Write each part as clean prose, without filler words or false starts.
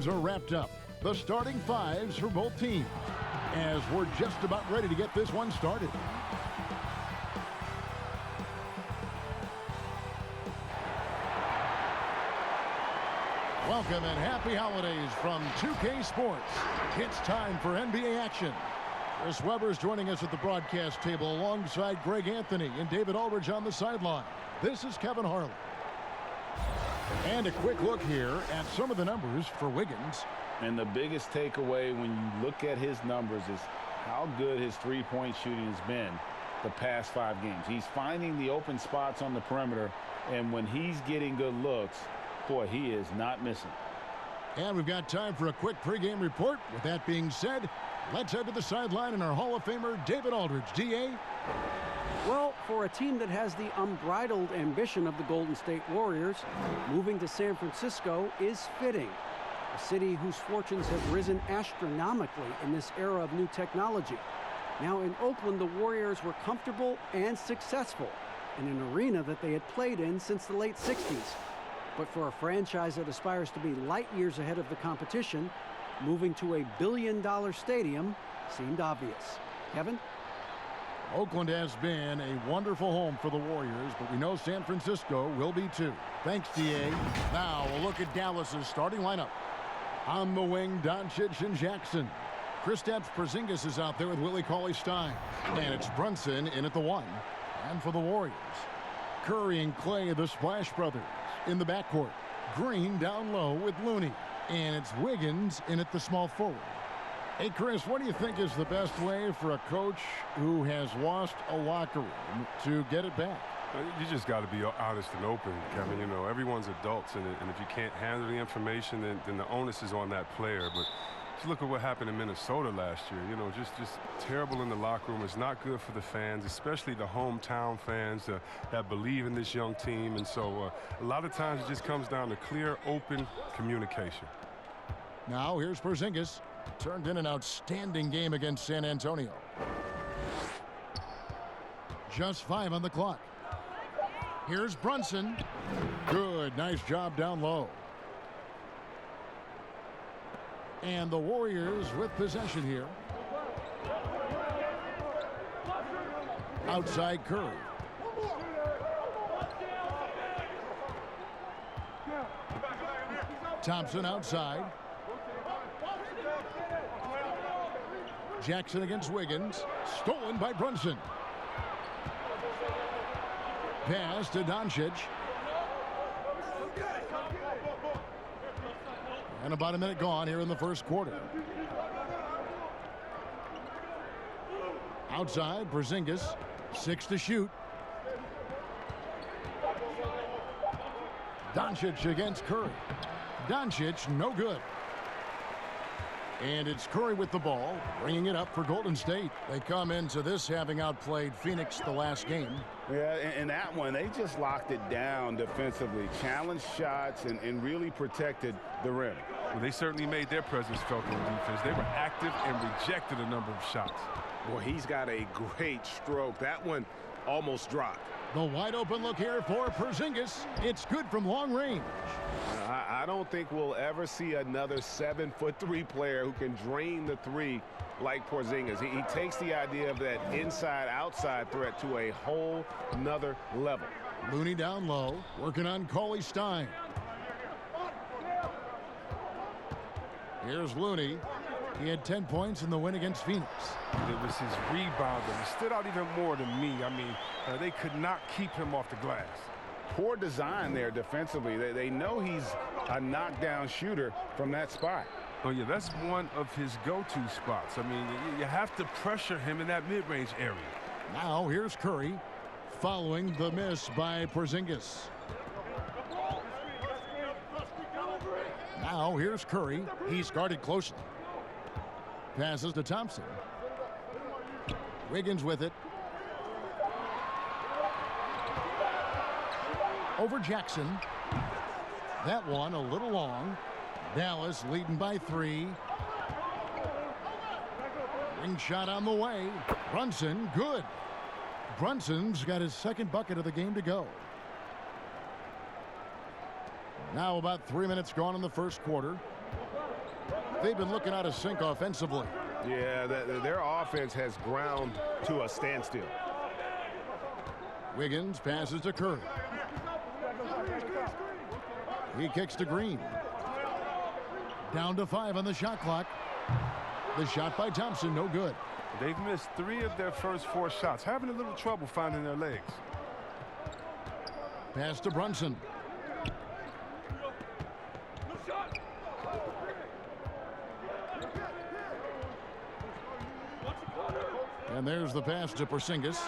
games are wrapped up. The starting fives for both teams, as we're just about ready to get this one started. Welcome and happy holidays from 2K Sports. It's time for NBA action. Chris Webber is joining us at the broadcast table alongside Greg Anthony and David Aldridge on the sideline. This is Kevin Harlan. And a quick look here at some of the numbers for Wiggins. And the biggest takeaway when you look at his numbers is how good his three-point shooting has been the past 5 games. He's finding the open spots on the perimeter, and when he's getting good looks, boy, he is not missing. And we've got time for a quick pregame report. With that being said, let's head to the sideline and our Hall of Famer, David Aldridge. D.A.? Well, for a team that has the unbridled ambition of the Golden State Warriors, moving to San Francisco is fitting. A city whose fortunes have risen astronomically in this era of new technology. Now in Oakland, the Warriors were comfortable and successful in an arena that they had played in since the late 60s. But for a franchise that aspires to be light years ahead of the competition, moving to a billion-dollar stadium seemed obvious. Kevin? Oakland has been a wonderful home for the Warriors, but we know San Francisco will be too. Thanks, D.A. Now a look at Dallas's starting lineup. On the wing, Doncic and Jackson. Kristaps Porzingis is out there with Willie Cauley-Stein. And it's Brunson in at the 1. And for the Warriors, Curry and Clay, the Splash Brothers, in the backcourt. Green down low with Looney. And it's Wiggins in at the small forward. Hey, Chris, what do you think is the best way for a coach who has lost a locker room to get it back? You just got to be honest and open, Kevin. You know, everyone's adults, and if you can't handle the information, then the onus is on that player. But just look at what happened in Minnesota last year. You know, just terrible in the locker room. It's not good for the fans, especially the hometown fans that believe in this young team. And so a lot of times it just comes down to clear, open communication. Now here's Porzingis. Turned in an outstanding game against San Antonio. Just 5 on the clock. Here's Brunson. Good, nice job down low. And the Warriors with possession here. Outside Curry. Thompson outside. Jackson against Wiggins. Stolen by Brunson. Pass to Doncic. And about a minute gone here in the first quarter. Outside, Porzingis. 6 to shoot. Doncic against Curry. Doncic, no good. And it's Curry with the ball, bringing it up for Golden State. They come into this having outplayed Phoenix the last game. Yeah, in that one, they just locked it down defensively, challenged shots, and really protected the rim. Well, they certainly made their presence felt on defense. They were active and rejected a number of shots. Well, he's got a great stroke. That one almost dropped. The wide open look here for Porzingis. It's good from long range. I don't think we'll ever see another 7'3" player who can drain the three like Porzingis. He takes the idea of that inside-outside threat to a whole nother level. Looney down low, working on Cauley-Stein. Here's Looney. He had 10 points in the win against Phoenix. It was his rebound that stood out even more to me. I mean, they could not keep him off the glass. Poor design there defensively. They know he's a knockdown shooter from that spot. Oh, yeah, that's one of his go-to spots. I mean, you have to pressure him in that mid-range area. Now here's Curry following the miss by Porzingis. Now here's Curry. He's guarded closely. Passes to Thompson. Wiggins with it. Over Jackson. That one a little long. Dallas leading by 3. Ring shot on the way. Brunson, good. Brunson's got his second bucket of the game to go. Now about 3 minutes gone in the first quarter. They've been looking out of sync offensively. Yeah, their offense has ground to a standstill. Wiggins passes to Curry. He kicks to Green. Down to 5 on the shot clock. The shot by Thompson, no good. They've missed 3 of their first 4 shots, having a little trouble finding their legs. Pass to Brunson. And there's the pass to Porzingis.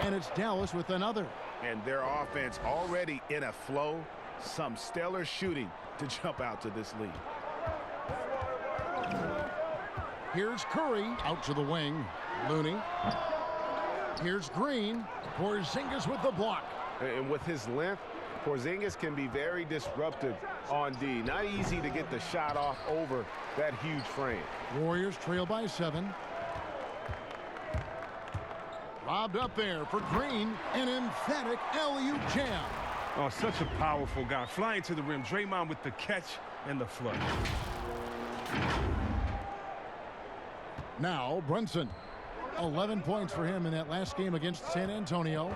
And it's Dallas with another. And their offense already in a flow. Some stellar shooting to jump out to this lead. Here's Curry out to the wing. Looney. Here's Green. Porzingis with the block. And with his length, Porzingis can be very disruptive on D. Not easy to get the shot off over that huge frame. Warriors trail by 7. Lobbed up there for Green. An emphatic alley-oop jam. Oh, such a powerful guy. Flying to the rim. Draymond with the catch and the flush. Now Brunson. 11 points for him in that last game against San Antonio.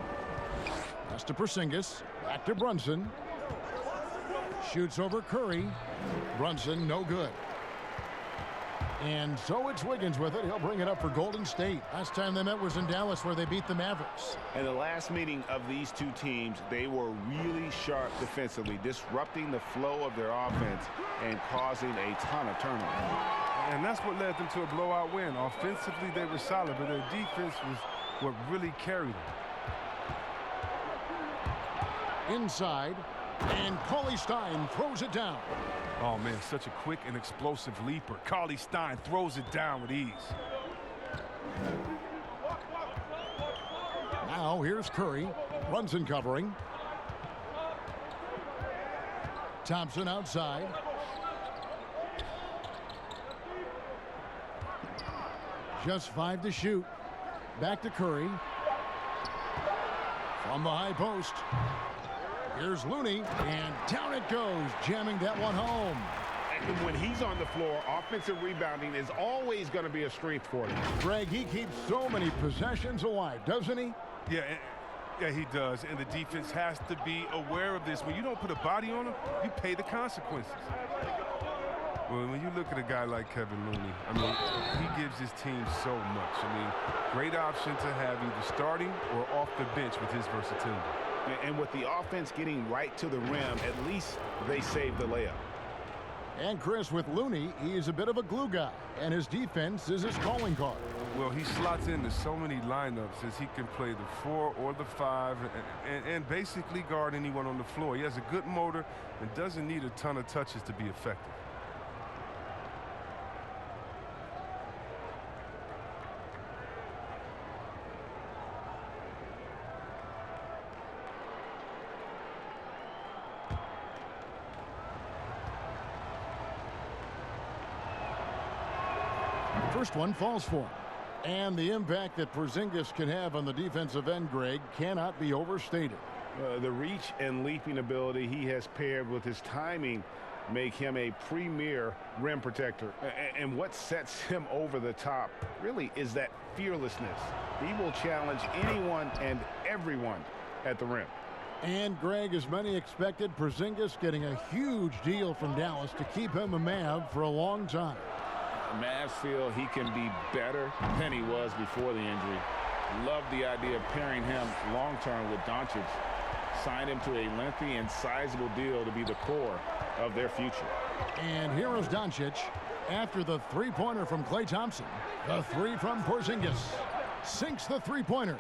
Pass to Porzingis. Back to Brunson. Shoots over Curry. Brunson, no good. And so it's Wiggins with it. He'll bring it up for Golden State. Last time they met was in Dallas, where they beat the Mavericks. In the last meeting of these two teams, they were really sharp defensively, disrupting the flow of their offense and causing a ton of turnovers. And that's what led them to a blowout win. Offensively, they were solid, but their defense was what really carried them. Inside, and Cauley Stein throws it down. Oh, man, such a quick and explosive leaper. Cauley Stein throws it down with ease. Now here's Curry. Brunson covering. Thompson outside. Just 5 to shoot. Back to Curry. From the high post. Here's Looney, and down it goes, jamming that one home. And when he's on the floor, offensive rebounding is always going to be a strength for him. Greg, he keeps so many possessions alive, doesn't he? Yeah, he does, and the defense has to be aware of this. When you don't put a body on him, you pay the consequences. Well, when you look at a guy like Kevin Looney, I mean, he gives his team so much. I mean, great option to have either starting or off the bench with his versatility. And with the offense getting right to the rim, at least they save the layup. And Chris, with Looney, he is a bit of a glue guy, and his defense is his calling card. Well, he slots into so many lineups as he can play the 4 or the 5 and basically guard anyone on the floor. He has a good motor and doesn't need a ton of touches to be effective. First one falls for him. And the impact that Porzingis can have on the defensive end, Greg, cannot be overstated. The reach and leaping ability he has paired with his timing make him a premier rim protector. And what sets him over the top really is that fearlessness. He will challenge anyone and everyone at the rim. And Greg, as many expected, Porzingis getting a huge deal from Dallas to keep him a Mav for a long time. Mavs feel he can be better than he was before the injury. Love the idea of pairing him long-term with Doncic. Signed him to a lengthy and sizable deal to be the core of their future. And here is Doncic after the three-pointer from Klay Thompson. The 3 from Porzingis. Sinks the three-pointer.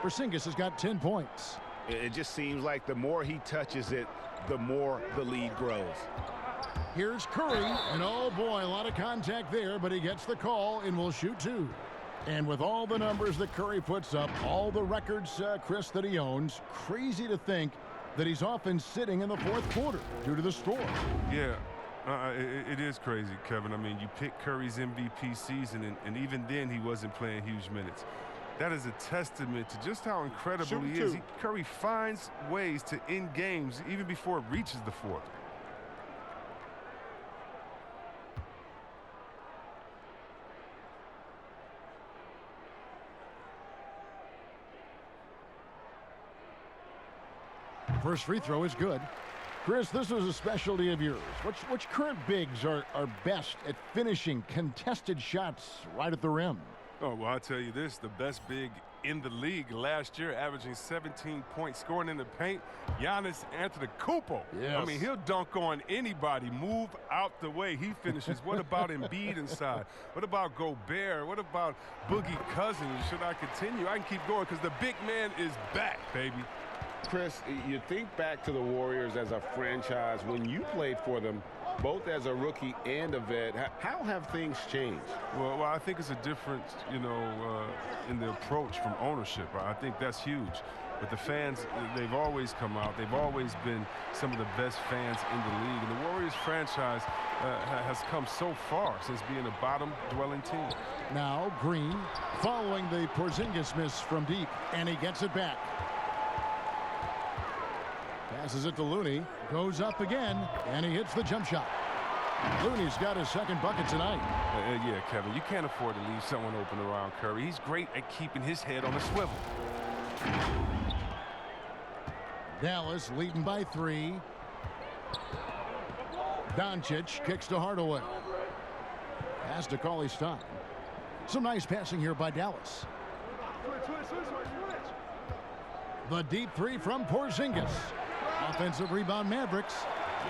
Porzingis has got 10 points. It just seems like the more he touches it, the more the lead grows. Here's Curry, and oh boy, a lot of contact there, but he gets the call and will shoot 2. And with all the numbers that Curry puts up, all the records, Chris, that he owns, crazy to think that he's often sitting in the fourth quarter due to the score. Yeah, it is crazy, Kevin. I mean, you picked Curry's MVP season, and even then he wasn't playing huge minutes. That is a testament to just how incredible he is. Curry finds ways to end games even before it reaches the fourth. First free throw is good. Chris, this is a specialty of yours. Which current bigs are best at finishing contested shots right at the rim? Oh, well, I'll tell you this. The best big in the league last year, averaging 17 points, scoring in the paint, Giannis Antetokounmpo. Yes. I mean, he'll dunk on anybody. Move out the way. He finishes. What about Embiid inside? What about Gobert? What about Boogie Cousins? Should I continue? I can keep going because the big man is back, baby. Chris, you think back to the Warriors as a franchise when you played for them, both as a rookie and a vet. How have things changed? Well, I think it's a difference, you know, in the approach from ownership. Right? I think that's huge. But the fans, they've always come out. They've always been some of the best fans in the league. And the Warriors franchise has come so far since being a bottom-dwelling team. Now Green following the Porzingis miss from deep, and he gets it back. Passes it to Looney, goes up again, and he hits the jump shot. Looney's got his second bucket tonight. Yeah, Kevin, you can't afford to leave someone open around Curry. He's great at keeping his head on a swivel. Dallas leading by 3. Doncic kicks to Hardaway. Pass to Cauley-Stein. Some nice passing here by Dallas. The deep 3 from Porzingis. Offensive rebound Mavericks.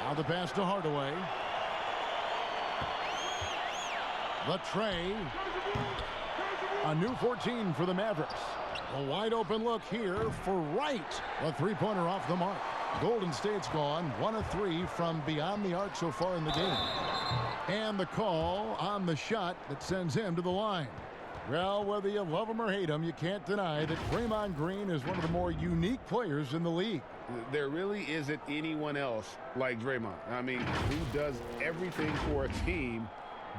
Now the pass to Hardaway. The tray. A new 14 for the Mavericks. A wide open look here for Wright. A three-pointer off the mark. Golden State's gone 1 of 3 from beyond the arc so far in the game. And the call on the shot that sends him to the line. Well, whether you love him or hate him, you can't deny that Draymond Green is one of the more unique players in the league. There really isn't anyone else like Draymond. I mean, who does everything for a team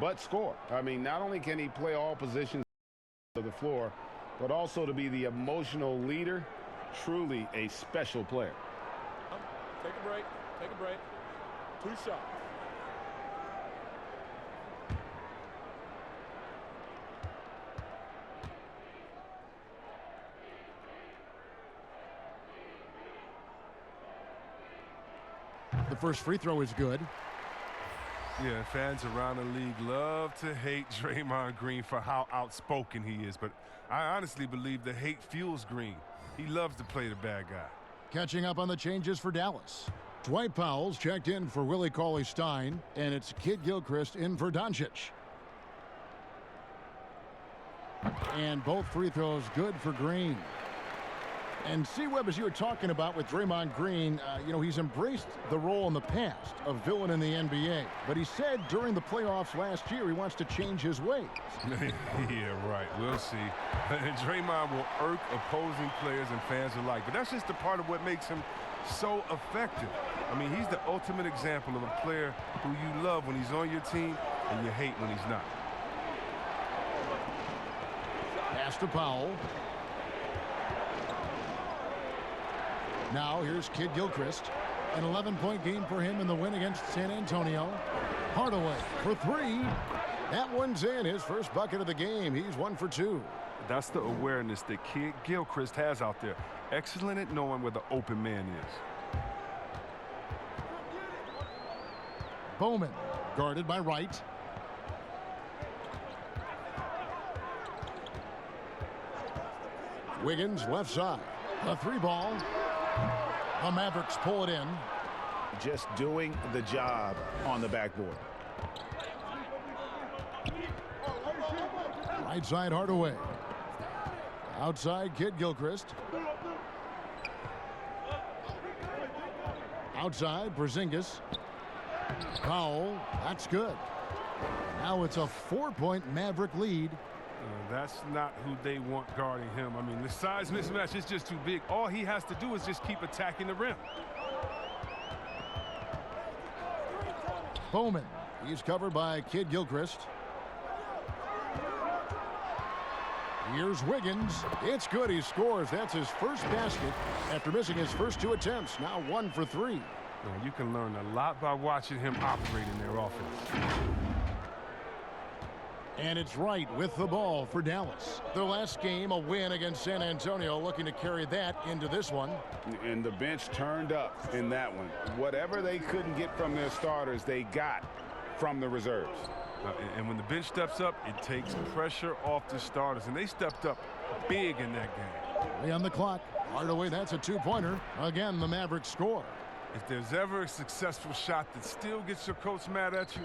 but score. I mean, not only can he play all positions of the floor, but also to be the emotional leader. Truly a special player. Take a break. Take a break. 2 shots. The first free throw is good. Yeah, fans around the league love to hate Draymond Green for how outspoken he is, but I honestly believe the hate fuels Green. He loves to play the bad guy. Catching up on the changes for Dallas. Dwight Powell's checked in for Willie Cauley-Stein, and it's Kid Gilchrist in for Doncic. And both free throws good for Green. And C-Webb, as you were talking about with Draymond Green, you know, he's embraced the role in the past of villain in the NBA. But he said during the playoffs last year he wants to change his ways. Yeah, right. We'll see. Draymond will irk opposing players and fans alike. But that's just a part of what makes him so effective. I mean, he's the ultimate example of a player who you love when he's on your team and you hate when he's not. Pass to Powell. Now here's Kid Gilchrist. An 11-point game for him in the win against San Antonio. Hardaway for 3. That one's in. His first bucket of the game. He's 1 for 2. That's the awareness that Kid Gilchrist has out there. Excellent at knowing where the open man is. Bowman guarded by Wright. Wiggins left side. A 3-ball. The Mavericks pull it in. Just doing the job on the backboard. Right side Hardaway. Outside Kid Gilchrist. Outside Porzingis. Powell. That's good. Now it's a 4-point Maverick lead. That's not who they want guarding him. I mean, the size mismatch is just too big. All he has to do is just keep attacking the rim. Bowman. He's covered by Kid Gilchrist. Here's Wiggins. It's good. He scores. That's his first basket after missing his first 2 attempts. Now 1 for 3. Well, you can learn a lot by watching him operate in their offense. And it's right with the ball for Dallas. Their last game, a win against San Antonio, looking to carry that into this one. And the bench turned up in that one. Whatever they couldn't get from their starters, they got from the reserves. And when the bench steps up, it takes pressure off the starters. And they stepped up big in that game. 3 on the clock. Hardaway, that's a 2-pointer. Again, the Mavericks score. If there's ever a successful shot that still gets your coach mad at you,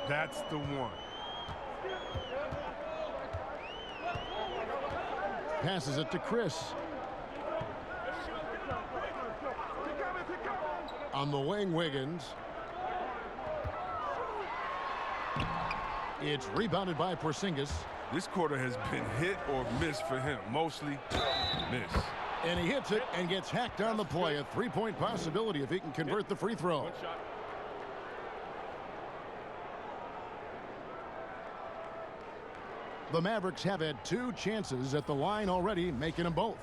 that's the one. Passes it to Chris. On the wing, Wiggins. It's rebounded by Porzingis. This quarter has been hit or miss for him. Mostly miss. And he hits it and gets hacked on the play. A 3-point possibility if he can convert the free throw. One shot. The Mavericks have had 2 chances at the line already, making them both.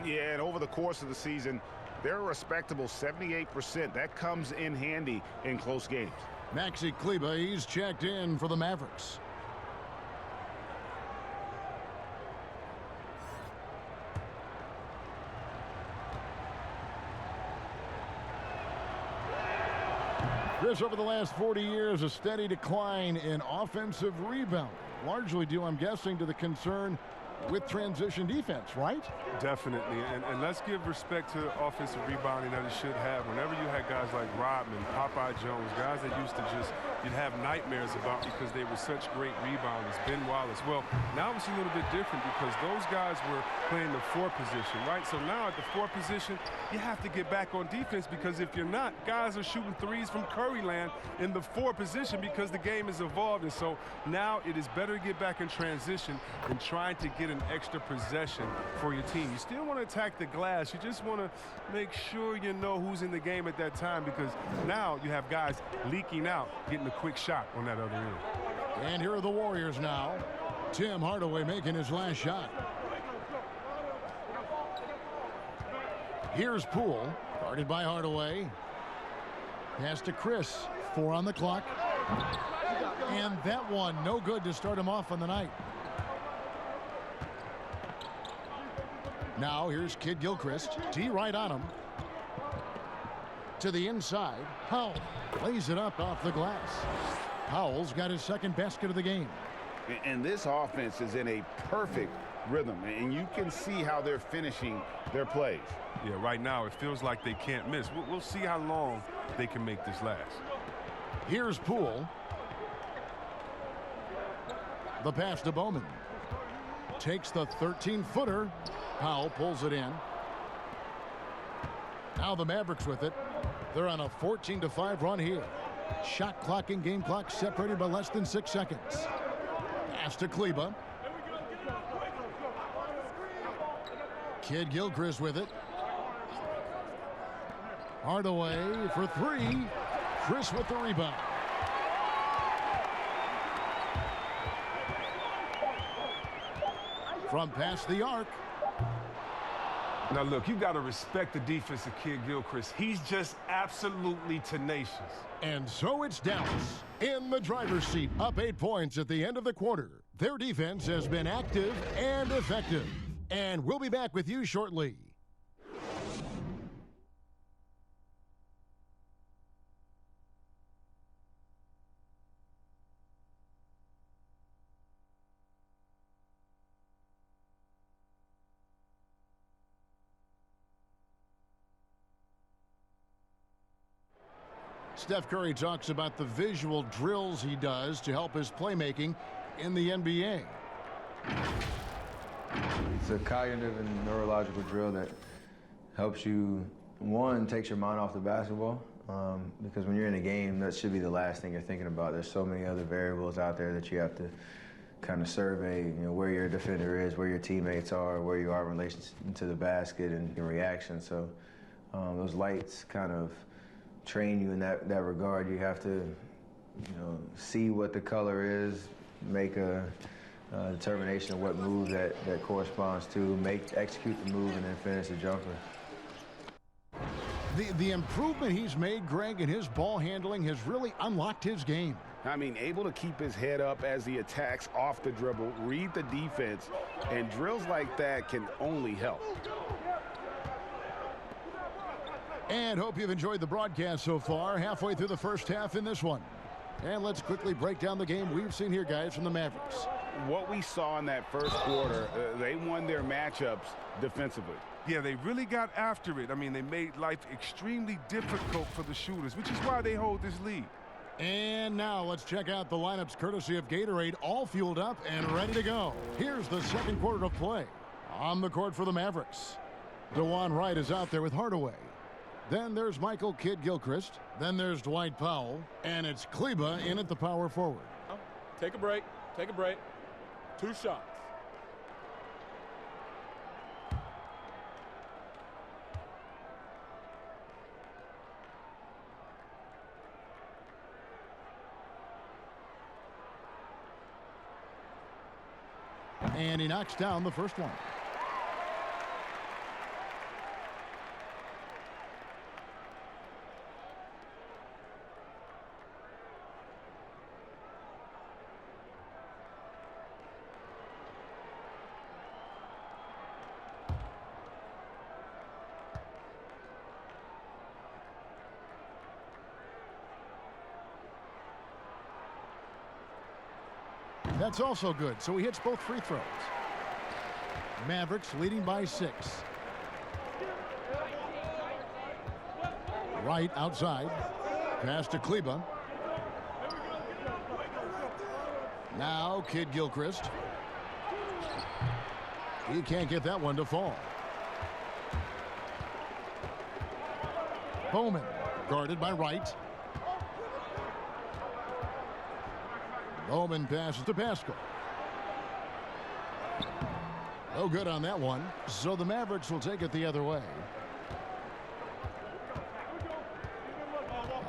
Yeah, and over the course of the season, they're a respectable 78%. That comes in handy in close games. Maxi Kleber, he's checked in for the Mavericks. Chris, over the last 40 years, a steady decline in offensive rebound. Largely due, I'm guessing, to the concern with transition defense, right? Definitely. And let's give respect to offensive rebounding that it should have. Whenever you had guys like Rodman, Popeye Jones, guys that used to just, you'd have nightmares about because they were such great rebounders. Ben Wallace. Well, now it's a little bit different because those guys were playing the 4 position, right? So now at the 4 position, you have to get back on defense because if you're not, guys are shooting threes from Curry land in the 4 position because the game has evolved. And so now it is better to get back in transition than trying to get an extra possession for your team. You still want to attack the glass. You just want to make sure you know who's in the game at that time because now you have guys leaking out, getting a quick shot on that other end. And here are the Warriors now. Tim Hardaway making his last shot. Here's Poole, guarded by Hardaway. Pass to Chris, 4 on the clock. And that one, no good to start him off on the night. Now here's Kid Gilchrist. T right on him. To the inside. Powell lays it up off the glass. Powell's got his second basket of the game. And this offense is in a perfect rhythm, and you can see how they're finishing their plays. Yeah, right now it feels like they can't miss. We'll see how long they can make this last. Here's Poole. The pass to Bowman. Takes the 13-footer. Powell pulls it in. Now the Mavericks with it. They're on a 14-5 run here. Shot clock and game clock separated by less than 6 seconds. Pass to Kleber. Kid Gilchrist with it. Hardaway for 3. Chris with the rebound. From past the arc. Now, look, you got to respect the defense of Kid Gilchrist. He's just absolutely tenacious. And so it's Dallas in the driver's seat, up 8 points at the end of the quarter. Their defense has been active and effective. And we'll be back with you shortly. Steph Curry talks about the visual drills he does to help his playmaking in the NBA. It's a cognitive and neurological drill that helps you, one, takes your mind off the basketball, because when you're in a game, that should be the last thing you're thinking about. There's so many other variables out there that you have to kind of survey, you know, where your defender is, where your teammates are, where you are in relation to the basket and your reaction. So those lights kind of train you in that regard. You have to, you know, see what the color is, make a determination of what move that corresponds to, execute the move, and then finish the jumper. The improvement he's made, Greg, in his ball handling has really unlocked his game. I mean, able to keep his head up as he attacks off the dribble, read the defense, and drills like that can only help. And hope you've enjoyed the broadcast so far. Halfway through the first half in this one. And let's quickly break down the game we've seen here, guys, from the Mavericks. What we saw in that first quarter, they won their matchups defensively. Yeah, they really got after it. I mean, they made life extremely difficult for the shooters, which is why they hold this lead. And now let's check out the lineups courtesy of Gatorade, all fueled up and ready to go. Here's the second quarter of play. On the court for the Mavericks, DeJuan Wright is out there with Hardaway. Then there's Michael Kidd-Gilchrist. Then there's Dwight Powell. And it's Kleba in at the power forward. Take a break. Take a break. 2 shots. And he knocks down the first one. That's also good, so he hits both free throws. Mavericks leading by 6. Wright outside. Pass to Kleba. Now Kidd-Gilchrist. He can't get that one to fall. Bowman guarded by Wright. Bowman passes to Pascal. No good on that one. So the Mavericks will take it the other way.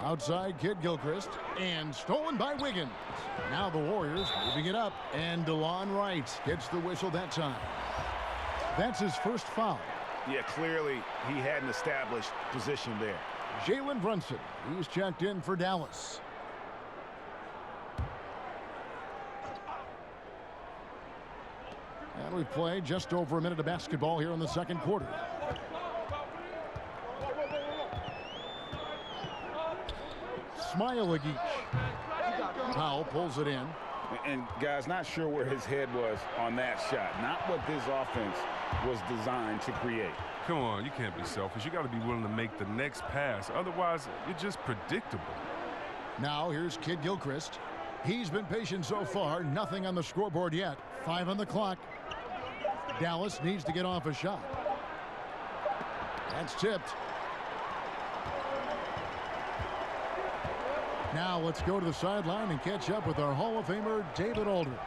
Outside Kidd-Gilchrist. And stolen by Wiggins. Now the Warriors moving it up. And DeJuan Wright gets the whistle that time. That's his first foul. Yeah, clearly he had an established position there. Jalen Brunson. He's checked in for Dallas. And we've played just over a minute of basketball here in the second quarter. Smile-a-geek. Powell pulls it in. And guys, not sure where his head was on that shot. Not what this offense was designed to create. Come on, you can't be selfish. You got to be willing to make the next pass. Otherwise, you're just predictable. Now here's Kidd-Gilchrist. He's been patient so far. Nothing on the scoreboard yet. 5 on the clock. Dallas needs to get off a shot. That's tipped. Now let's go to the sideline and catch up with our Hall of Famer, David Aldridge.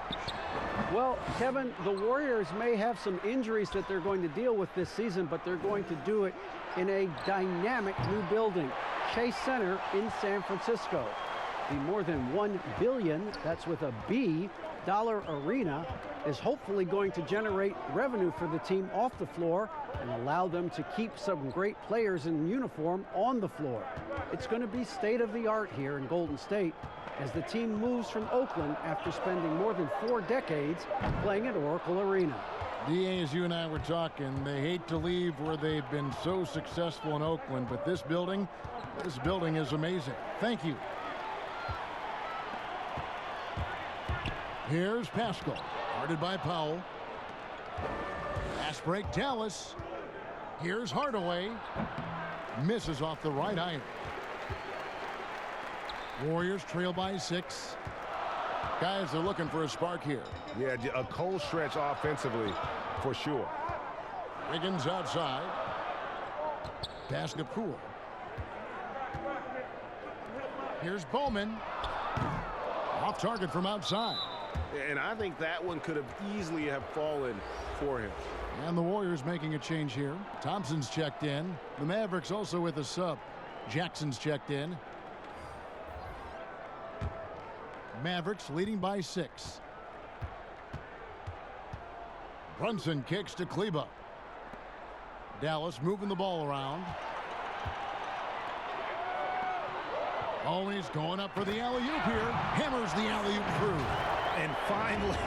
Well, Kevin, the Warriors may have some injuries that they're going to deal with this season, but they're going to do it in a dynamic new building, Chase Center in San Francisco. The more than $1 billion, that's with a B, dollar arena is hopefully going to generate revenue for the team off the floor and allow them to keep some great players in uniform on the floor. It's going to be state-of-the-art here in Golden State as the team moves from Oakland after spending more than 4 decades playing at Oracle Arena. DA, as you and I were talking, they hate to leave where they've been so successful in Oakland, but this building is amazing. Thank you. Here's Pascal, guarded by Powell. Pass break, Dallas. Here's Hardaway. Misses off the right iron. Warriors trail by 6. Guys, they're looking for a spark here. Yeah, a cold stretch offensively for sure. Wiggins outside. Pass to Poole. Here's Bowman. Off target from outside. And I think that one could have easily have fallen for him. And the Warriors making a change here. Thompson's checked in. The Mavericks also with a sub. Jackson's checked in. Mavericks leading by 6. Brunson kicks to Kleba. Dallas moving the ball around. Oh, he's going up for the alley-oop here. Hammers the alley-oop through. And finally,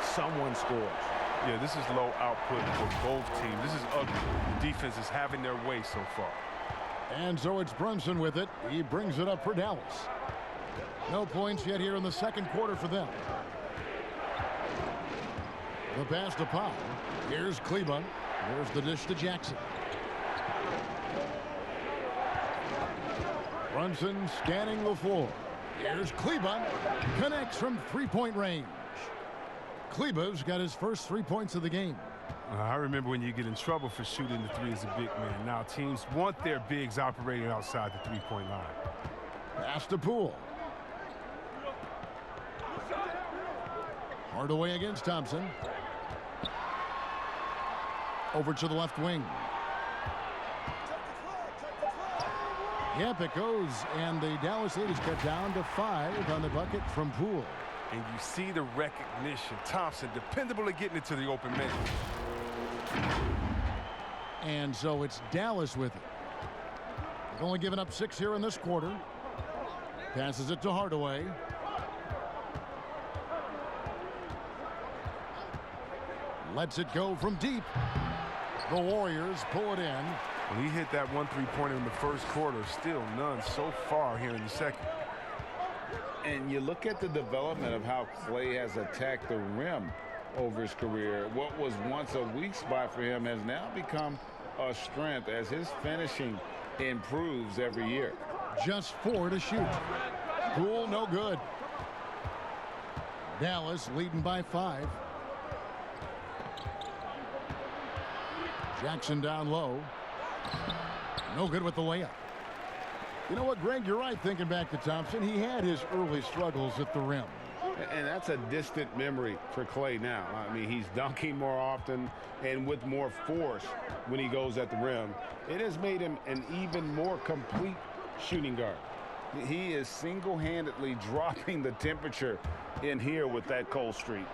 someone scores. Yeah, this is low output for both teams. This is ugly. The defense is having their way so far. And so it's Brunson with it. He brings it up for Dallas. No points yet here in the second quarter for them. The pass to Powell. Here's Kleba. Here's the dish to Jackson. Brunson scanning the floor. Here's Kleba. Connects from three-point range. Kleba's got his first 3 points of the game. I remember when you get in trouble for shooting the three as a big man. Now teams want their bigs operating outside the three-point line. Pass to Poole. Hardaway against Thompson. Over to the left wing. Yep, it goes, and the Dallas lead is cut down to 5 on the bucket from Poole. And you see the recognition. Thompson, dependable at getting it to the open man. And so it's Dallas with it. They've only given up 6 here in this quarter. Passes it to Hardaway. Lets it go from deep. The Warriors pull it in. When he hit that 1 3-pointer in the first quarter, still none so far here in the second. And you look at the development of how Klay has attacked the rim over his career. What was once a weak spot for him has now become a strength as his finishing improves every year. Just 4 to shoot. Poole, no good. Dallas leading by 5. Jackson down low. No good with the layup. You know what, Greg, you're right thinking back to Thompson. He had his early struggles at the rim. And that's a distant memory for Klay now. I mean, he's dunking more often and with more force when he goes at the rim. It has made him an even more complete shooting guard. He is single-handedly dropping the temperature in here with that cold streak.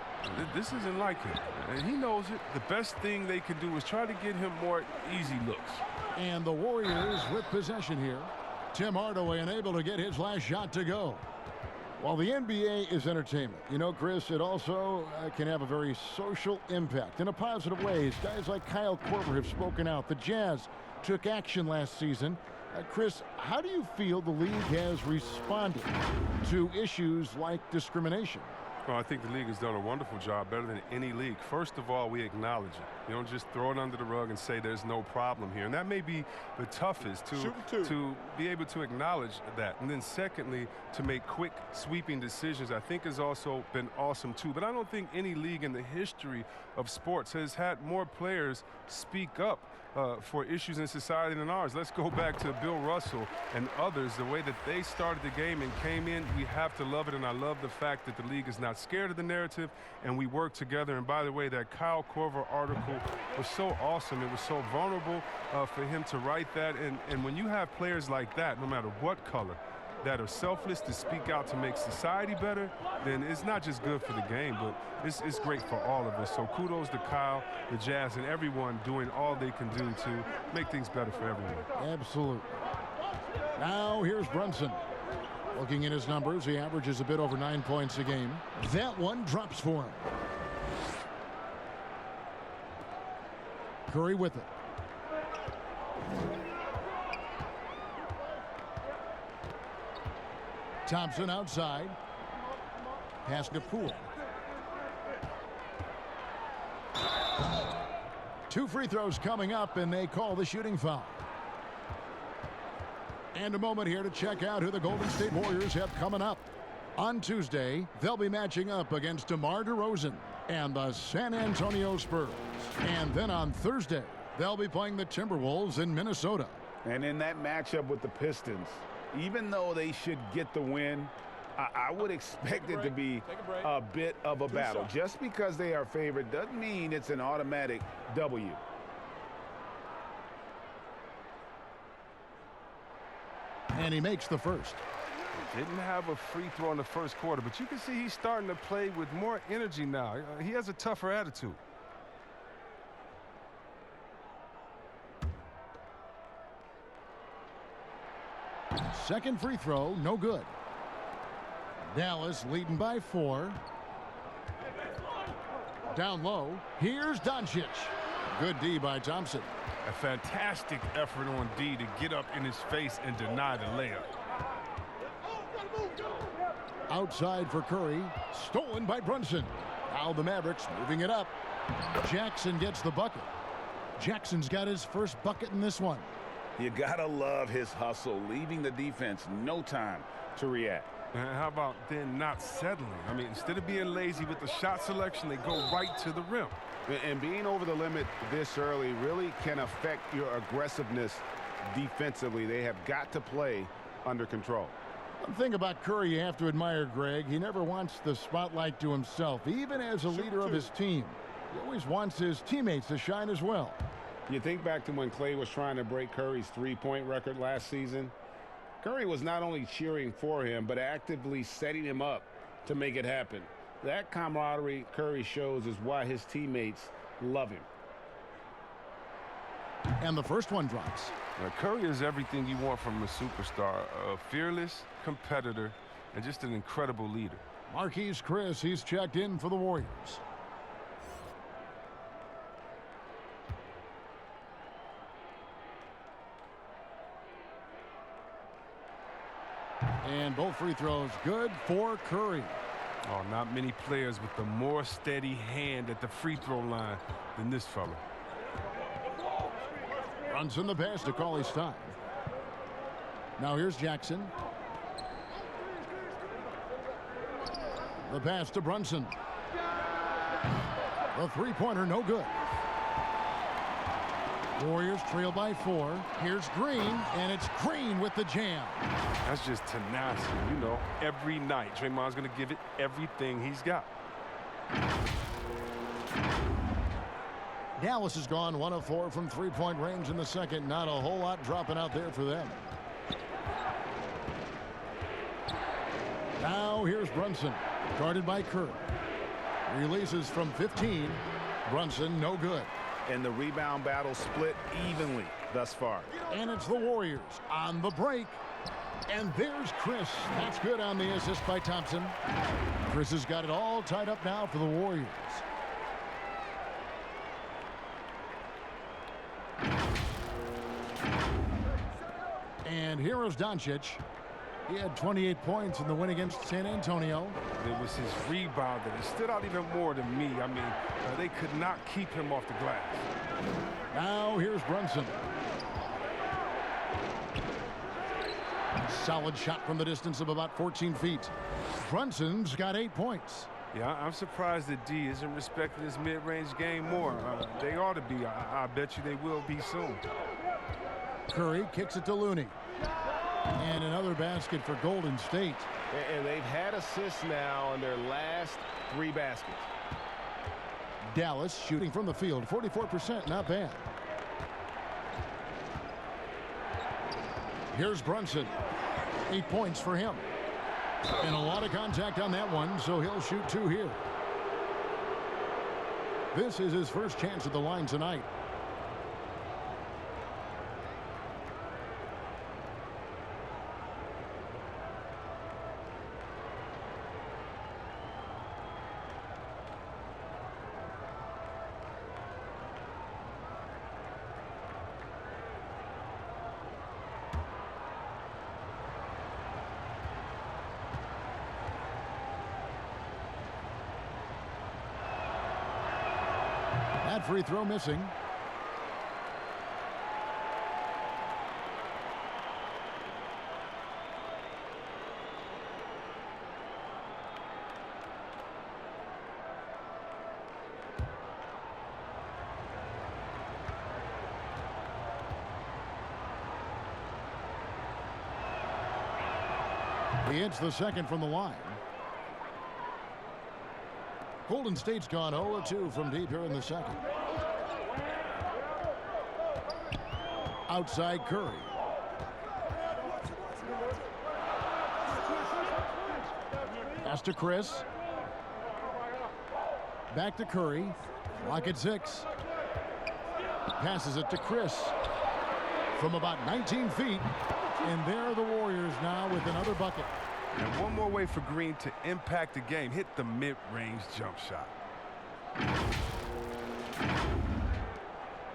This isn't like him, and he knows it. The best thing they can do is try to get him more easy looks. And the Warriors with possession here. Tim Hardaway unable to get his last shot to go. While the NBA is entertainment, you know, Chris, it also can have a very social impact in a positive way. Guys like Kyle Korver have spoken out. The Jazz took action last season. Chris, how do you feel the league has responded to issues like discrimination? Well, I think the league has done a wonderful job, better than any league. First of all, we acknowledge it. You don't just throw it under the rug and say there's no problem here. And that may be the toughest to be able to acknowledge that. And then secondly, to make quick sweeping decisions, I think has also been awesome too. But I don't think any league in the history of sports has had more players speak up for issues in society than ours. Let's go back to Bill Russell and others, the way that they started the game and came in. We have to love it, and I love the fact that the league is not scared of the narrative, and we work together. And by the way, that Kyle Korver article was so awesome. It was so vulnerable for him to write that. And when you have players like that, no matter what color, that are selfless to speak out to make society better, then it's not just good for the game, but it's great for all of us. So kudos to Kyle, the Jazz, and everyone doing all they can do to make things better for everyone. Absolutely. Now here's Brunson. Looking at his numbers, he averages a bit over 9 points a game. That one drops for him. Curry with it. Thompson outside. Pass to Poole. 2 free throws coming up, and they call the shooting foul. And a moment here to check out who the Golden State Warriors have coming up. On Tuesday, they'll be matching up against DeMar DeRozan and the San Antonio Spurs. And then on Thursday, they'll be playing the Timberwolves in Minnesota. And in that matchup with the Pistons, even though they should get the win, I would expect it to be a bit of a battle. Just because they are favored doesn't mean it's an automatic W. And he makes the first. Didn't have a free throw in the first quarter, but you can see he's starting to play with more energy now. He has a tougher attitude. Second free throw, no good. Dallas leading by 4. Down low, here's Doncic. Good D by Thompson. A fantastic effort on D to get up in his face and deny the layup. Outside for Curry, stolen by Brunson. Now the Mavericks moving it up. Jackson gets the bucket. Jackson's got his first bucket in this one. You gotta love his hustle, leaving the defense no time to react. And how about then not settling? I mean, instead of being lazy with the shot selection, they go right to the rim. And being over the limit this early really can affect your aggressiveness defensively. They have got to play under control. One thing about Curry you have to admire, Greg, he never wants the spotlight to himself, even as a leader of his team. He always wants his teammates to shine as well. You think back to when Clay was trying to break Curry's three-point record last season. Curry was not only cheering for him, but actively setting him up to make it happen. That camaraderie Curry shows is why his teammates love him. And the first one drops. Now, Curry is everything you want from a superstar, a fearless competitor, and just an incredible leader. Marquise Chris, he's checked in for the Warriors. And both free throws good for Curry. Oh, not many players with a more steady hand at the free throw line than this fella. Brunson the pass to call his time. Now here's Jackson. The pass to Brunson. The three-pointer no good. Warriors trail by 4. Here's Green, and it's Green with the jam. That's just tenacity, you know. Every night, Draymond's going to give it everything he's got. Dallas has gone 1 of 4 from three-point range in the second. Not a whole lot dropping out there for them. Now here's Brunson, guarded by Curry. Releases from 15. Brunson no good. And the rebound battle split evenly thus far. And it's the Warriors on the break. And there's Chris. That's good on the assist by Thompson. Chris has got it all tied up now for the Warriors. And here is Doncic. He had 28 points in the win against San Antonio. It was his rebound that stood out even more to me. I mean, they could not keep him off the glass. Now here's Brunson. Solid shot from the distance of about 14 feet. Brunson's got 8 points. Yeah, I'm surprised that D isn't respecting his mid-range game more. They ought to be. I bet you they will be soon. Curry kicks it to Looney. And another basket for Golden State. And they've had assists now on their last 3 baskets. Dallas shooting from the field, 44%, not bad. Here's Brunson. 8 points for him. And a lot of contact on that one, so he'll shoot 2 here. This is his first chance at the line tonight. That free throw missing. He hits the second from the line. Golden State's gone 0-2 from deep here in the second. Outside Curry. Pass to Chris. Back to Curry. Clock at 6. Passes it to Chris. From about 19 feet. And there are the Warriors now with another bucket. And one more way for Green to impact the game. Hit the mid-range jump shot.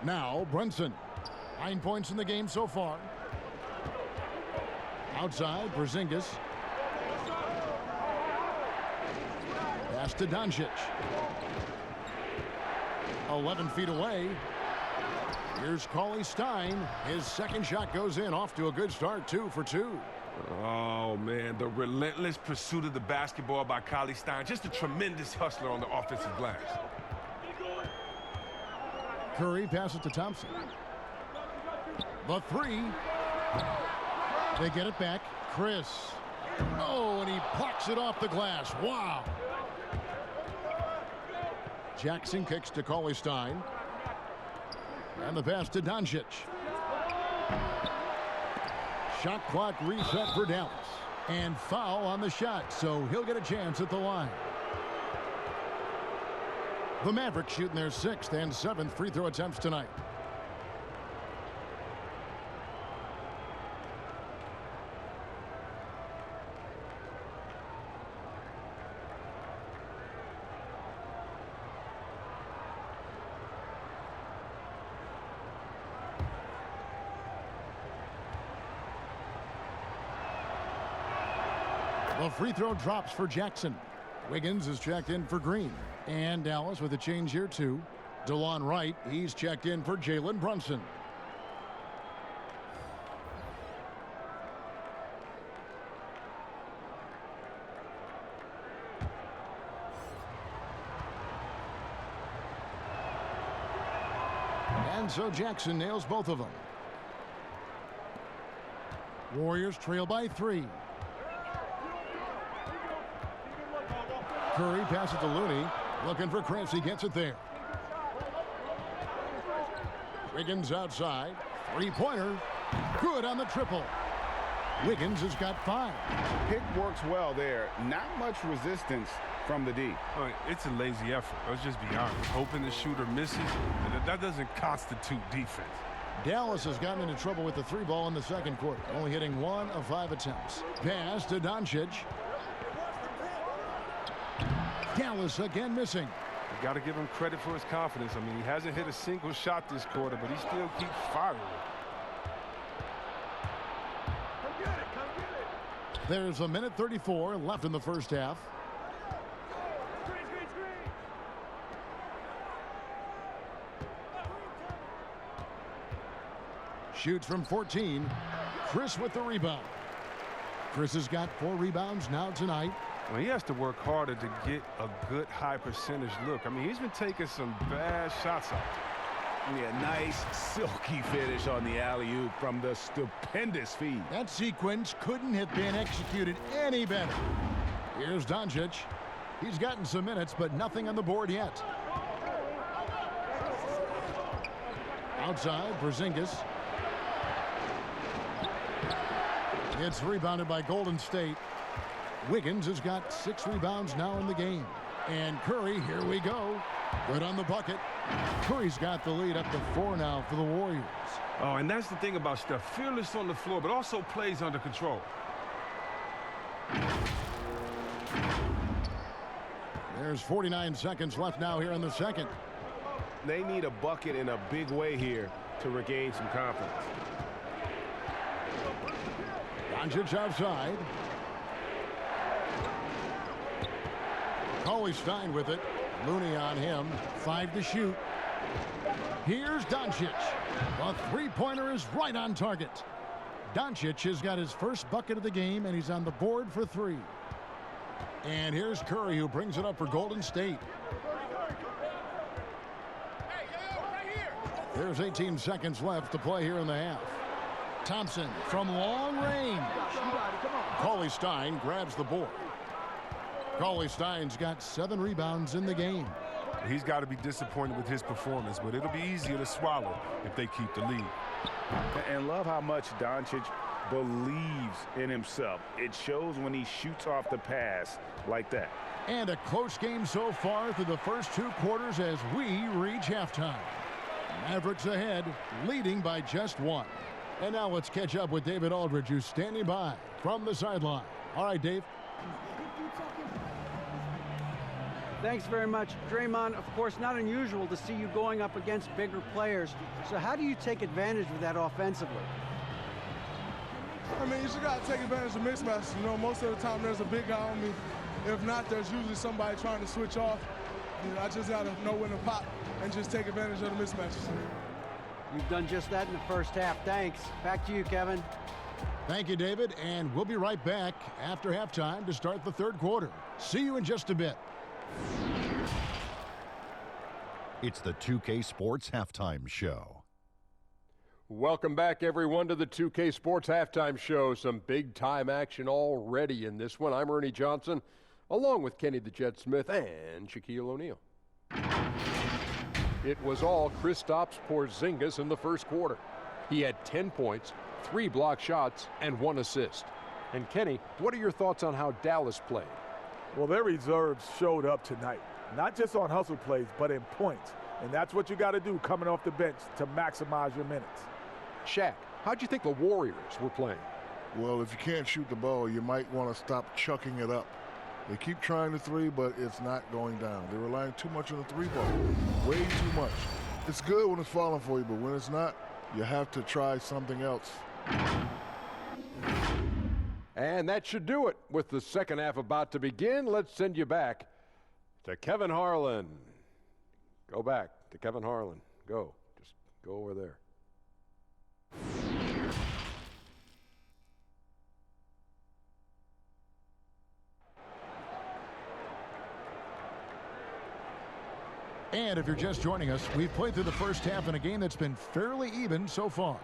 Now Brunson. 9 points in the game so far. Outside, Porzingis. Pass to Doncic. 11 feet away. Here's Cauley Stein. His second shot goes in. Off to a good start. 2 for 2. Oh, man, the relentless pursuit of the basketball by Cauley Stein. Just a tremendous hustler on the offensive glass. Curry passes to Thompson. The 3. They get it back. Chris. Oh, and he plucks it off the glass. Wow. Jackson kicks to Cauley Stein. And the pass to Doncic. Shot clock reset for Dallas. And foul on the shot, so he'll get a chance at the line. The Mavericks shooting their 6th and 7th free throw attempts tonight. The free throw drops for Jackson. Wiggins is checked in for Green. And Dallas with a change here too. DeLon Wright, he's checked in for Jalen Brunson. And so Jackson nails both of them. Warriors trail by 3. Curry passes to Looney. Looking for Chris. He gets it there. Wiggins outside. 3-pointer. Good on the triple. Wiggins has got 5. Pick works well there. Not much resistance from the D. It's a lazy effort. Let's just be honest. Hoping the shooter misses, that doesn't constitute defense. Dallas has gotten into trouble with the 3 ball in the second quarter. Only hitting 1 of 5 attempts. Pass to Doncic. Dallas again missing. You got to give him credit for his confidence. I mean, he hasn't hit a single shot this quarter, but he still keeps firing. There's a minute 34 left in the first half. Shoots from 14. Chris with the rebound. Chris has got 4 rebounds now tonight. Well, he has to work harder to get a good high percentage look. I mean, he's been taking some bad shots out there. Yeah, nice silky finish on the alley-oop from the stupendous feed. That sequence couldn't have been executed any better. Here's Doncic. He's gotten some minutes, but nothing on the board yet. Outside, Porzingis. It's rebounded by Golden State. Wiggins has got 6 rebounds now in the game. And Curry, here we go. Good on the bucket. Curry's got the lead up to 4 now for the Warriors. Oh, and that's the thing about Steph. Fearless on the floor, but also plays under control. There's 49 seconds left now here in the second. They need a bucket in a big way here to regain some confidence. Doncic outside. Cauley Stein with it. Looney on him. 5 to shoot. Here's Doncic. The 3-pointer is right on target. Doncic has got his first bucket of the game, and he's on the board for 3. And here's Curry, who brings it up for Golden State. There's 18 seconds left to play here in the half. Thompson from long range. Cauley Stein grabs the board. Cauley Stein's got 7 rebounds in the game. He's got to be disappointed with his performance, but it'll be easier to swallow if they keep the lead. And love how much Doncic believes in himself. It shows when he shoots off the pass like that. And a close game so far through the first 2 quarters as we reach halftime. Mavericks ahead, leading by just 1. And now let's catch up with David Aldridge, who's standing by from the sideline. All right, Dave. Thanks very much, Draymond. Of course, not unusual to see you going up against bigger players. So how do you take advantage of that offensively? I mean, you just got to take advantage of mismatches. You know, most of the time there's a big guy on me. If not, there's usually somebody trying to switch off. You know, I just got to know when to pop and just take advantage of the mismatches. You've done just that in the first half. Thanks. Back to you, Kevin. Thank you, David. And we'll be right back after halftime to start the third quarter. See you in just a bit. It's the 2K Sports Halftime Show. Welcome back, everyone, to the 2K Sports Halftime Show. Some big-time action already in this one. I'm Ernie Johnson, along with Kenny the Jet Smith and Shaquille O'Neal. It was all Kristaps Porzingis in the first quarter. He had 10 points, 3 block shots, and 1 assist. And Kenny, what are your thoughts on how Dallas played? Well, their reserves showed up tonight, not just on hustle plays, but in points. And that's what you got to do coming off the bench to maximize your minutes. Shaq, how'd you think the Warriors were playing? Well, if you can't shoot the ball, you might want to stop chucking it up. They keep trying the three, but it's not going down. They're relying too much on the three ball, way too much. It's good when it's falling for you, but when it's not, you have to try something else. And that should do it. With the second half about to begin, let's send you back to Kevin Harlan. Go back to Kevin Harlan. Go. Just go over there. And if you're just joining us, we've played through the first half in a game that's been fairly even so far.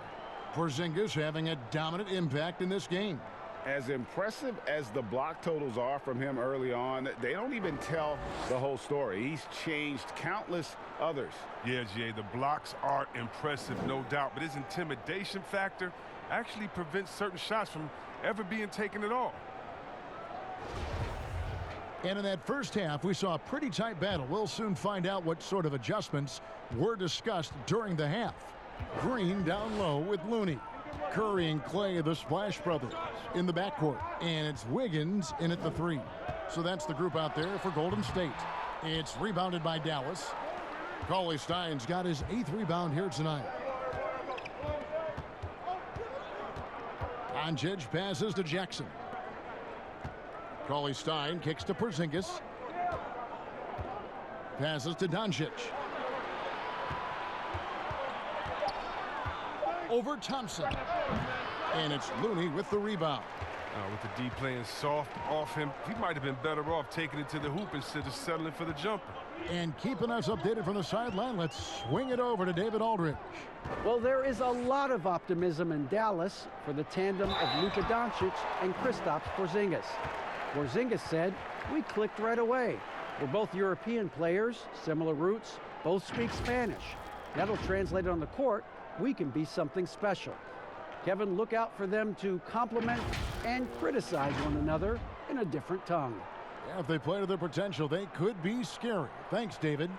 Porzingis having a dominant impact in this game. As impressive as the block totals are from him early on, they don't even tell the whole story. He's changed countless others. Yeah, Jay, the blocks are impressive, no doubt, but his intimidation factor actually prevents certain shots from ever being taken at all. And in that first half, we saw a pretty tight battle. We'll soon find out what sort of adjustments were discussed during the half. Green down low with Looney. Curry and Clay, the Splash Brothers, in the backcourt. And it's Wiggins in at the 3. So that's the group out there for Golden State. It's rebounded by Dallas. Cauley-Stein's got his 8th rebound here tonight. Doncic passes to Jackson. Cauley-Stein kicks to Porzingis. Passes to Doncic. Over Thompson. And it's Looney with the rebound. With the D playing soft off him, he might have been better off taking it to the hoop instead of settling for the jumper. And keeping us updated from the sideline, let's swing it over to David Aldridge. Well, there is a lot of optimism in Dallas for the tandem of Luka Doncic and Kristaps Porzingis. Porzingis said, "We clicked right away. We're both European players, similar roots, both speak Spanish. That'll translate on the court. We can be something special." Kevin, look out for them to compliment and criticize one another in a different tongue. Yeah, if they play to their potential, they could be scary. Thanks, David.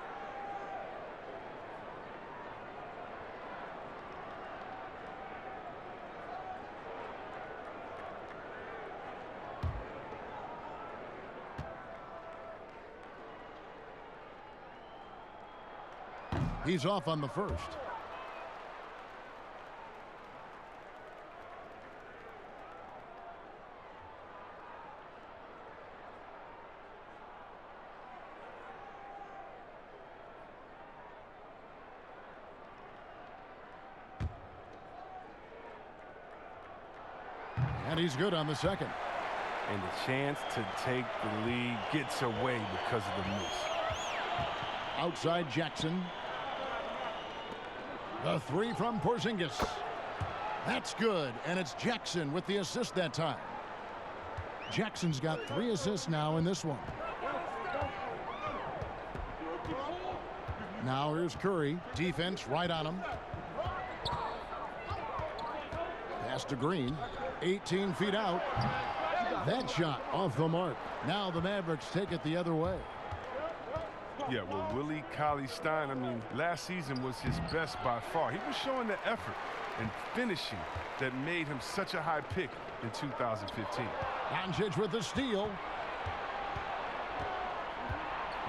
He's off on the first. And he's good on the second. And the chance to take the lead gets away because of the miss. Outside Jackson. The 3 from Porzingis. That's good, and it's Jackson with the assist that time. Jackson's got 3 assists now in this one. Now here's Curry. Defense right on him. Pass to Green. 18 feet out. That shot off the mark. Now the Mavericks take it the other way. Yeah, well, Willie Cauley-Stein, I mean, last season was his best by far. He was showing the effort. and finishing that made him such a high pick in 2015. Doncic with the steal.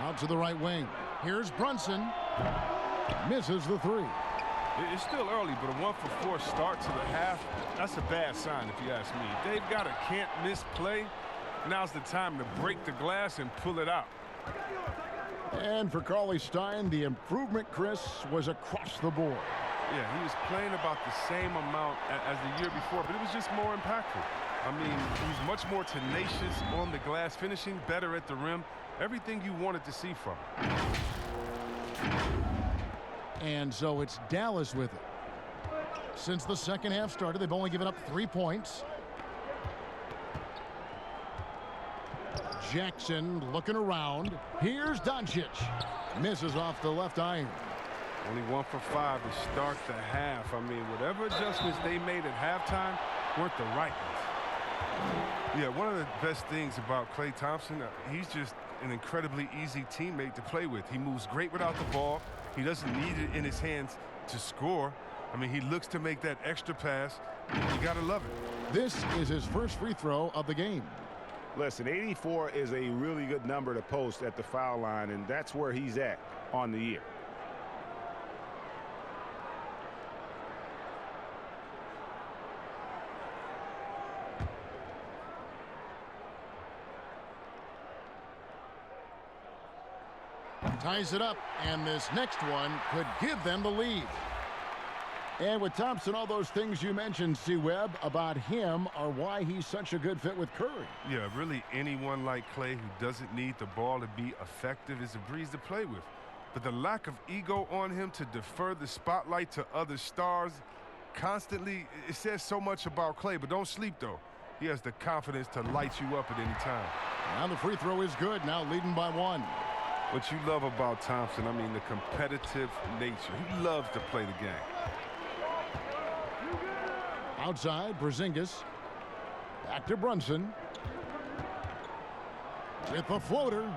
Out to the right wing. Here's Brunson. Misses the three. It's still early, but a 1-for-4 start to the half, that's a bad sign if you ask me. If they've got a can't-miss play, now's the time to break the glass and pull it out. And for Cauley Stein, the improvement, Chris, was across the board. Yeah, he was playing about the same amount as the year before, but it was just more impactful. I mean, he was much more tenacious on the glass, finishing better at the rim. Everything you wanted to see from him. And so it's Dallas with it. Since the second half started, they've only given up 3 points. Jackson looking around. Here's Doncic. Misses off the left iron. Only 1 for 5 to start the half. I mean, whatever adjustments they made at halftime weren't the right ones. Yeah, one of the best things about Klay Thompson, he's just an incredibly easy teammate to play with. He moves great without the ball. He doesn't need it in his hands to score. I mean, he looks to make that extra pass. You got to love it. This is his first free throw of the game. Listen, 84 is a really good number to post at the foul line, and that's where he's at on the year. Ties it up, and this next one could give them the lead. And with Thompson, all those things you mentioned, C-Webb, about him are why he's such a good fit with Curry. Yeah, really anyone like Klay who doesn't need the ball to be effective is a breeze to play with. But the lack of ego on him to defer the spotlight to other stars constantly, it says so much about Klay. But don't sleep, though. He has the confidence to light you up at any time. Now the free throw is good, now leading by 1. What you love about Thompson, I mean, the competitive nature. He loves to play the game. Outside, Porzingis. Back to Brunson. With the floater.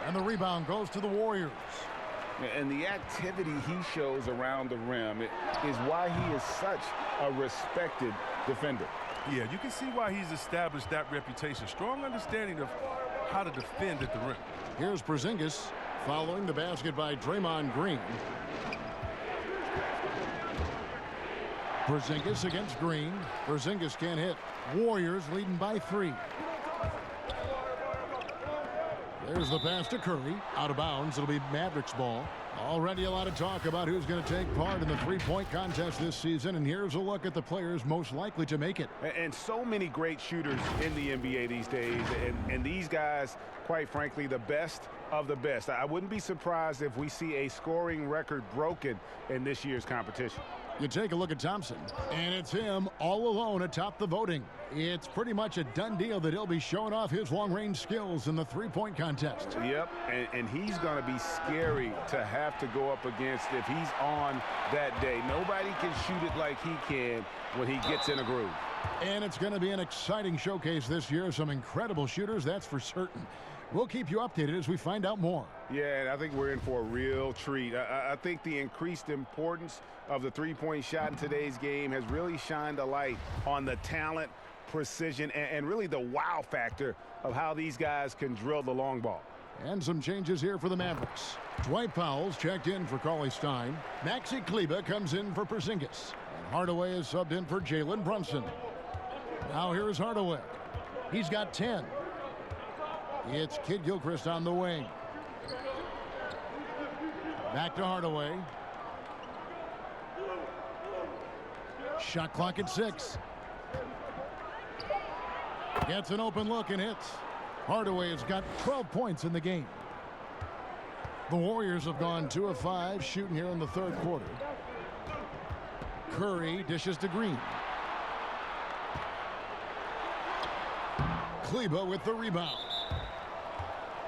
And the rebound goes to the Warriors. And the activity he shows around the rim is why he is such a respected defender. Yeah, you can see why he's established that reputation. Strong understanding of how to defend at the rim. Here's Porzingis following the basket by Draymond Green. Porzingis against Green. Porzingis can't hit. Warriors leading by 3. There's the pass to Curry. Out of bounds. It'll be Mavericks ball. Already a lot of talk about who's going to take part in the three-point contest this season, and here's a look at the players most likely to make it. And so many great shooters in the NBA these days, and these guys, quite frankly, the best of the best. I wouldn't be surprised if we see a scoring record broken in this year's competition. You take a look at Thompson, and it's him all alone atop the voting. It's pretty much a done deal that he'll be showing off his long-range skills in the three-point contest. Yep, and he's going to be scary to have to go up against if he's on that day. Nobody can shoot it like he can when he gets in a groove. And it's going to be an exciting showcase this year. Some incredible shooters, that's for certain. We'll keep you updated as we find out more. Yeah, and I think we're in for a real treat. I think the increased importance of the three-point shot in today's game has really shined a light on the talent, precision, and really the wow factor of how these guys can drill the long ball. And some changes here for the Mavericks. Dwight Powell's checked in for Cauley Stein. Maxi Kleber comes in for Porzingis. And Hardaway is subbed in for Jalen Brunson. Now here's Hardaway. He's got 10. It's Kid Gilchrist on the wing. Back to Hardaway. Shot clock at 6. Gets an open look and hits. Hardaway has got 12 points in the game. The Warriors have gone 2 of 5 shooting here in the third quarter. Curry dishes to Green. Kleber with the rebound.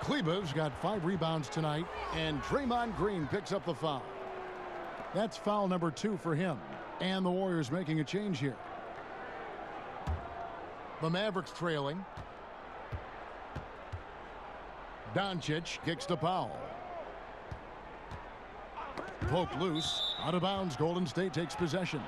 Kleber's got 5 rebounds tonight, and Draymond Green picks up the foul. That's foul number 2 for him, and the Warriors making a change here. The Mavericks trailing. Doncic kicks to Powell. Poked loose, out of bounds. Golden State takes possession.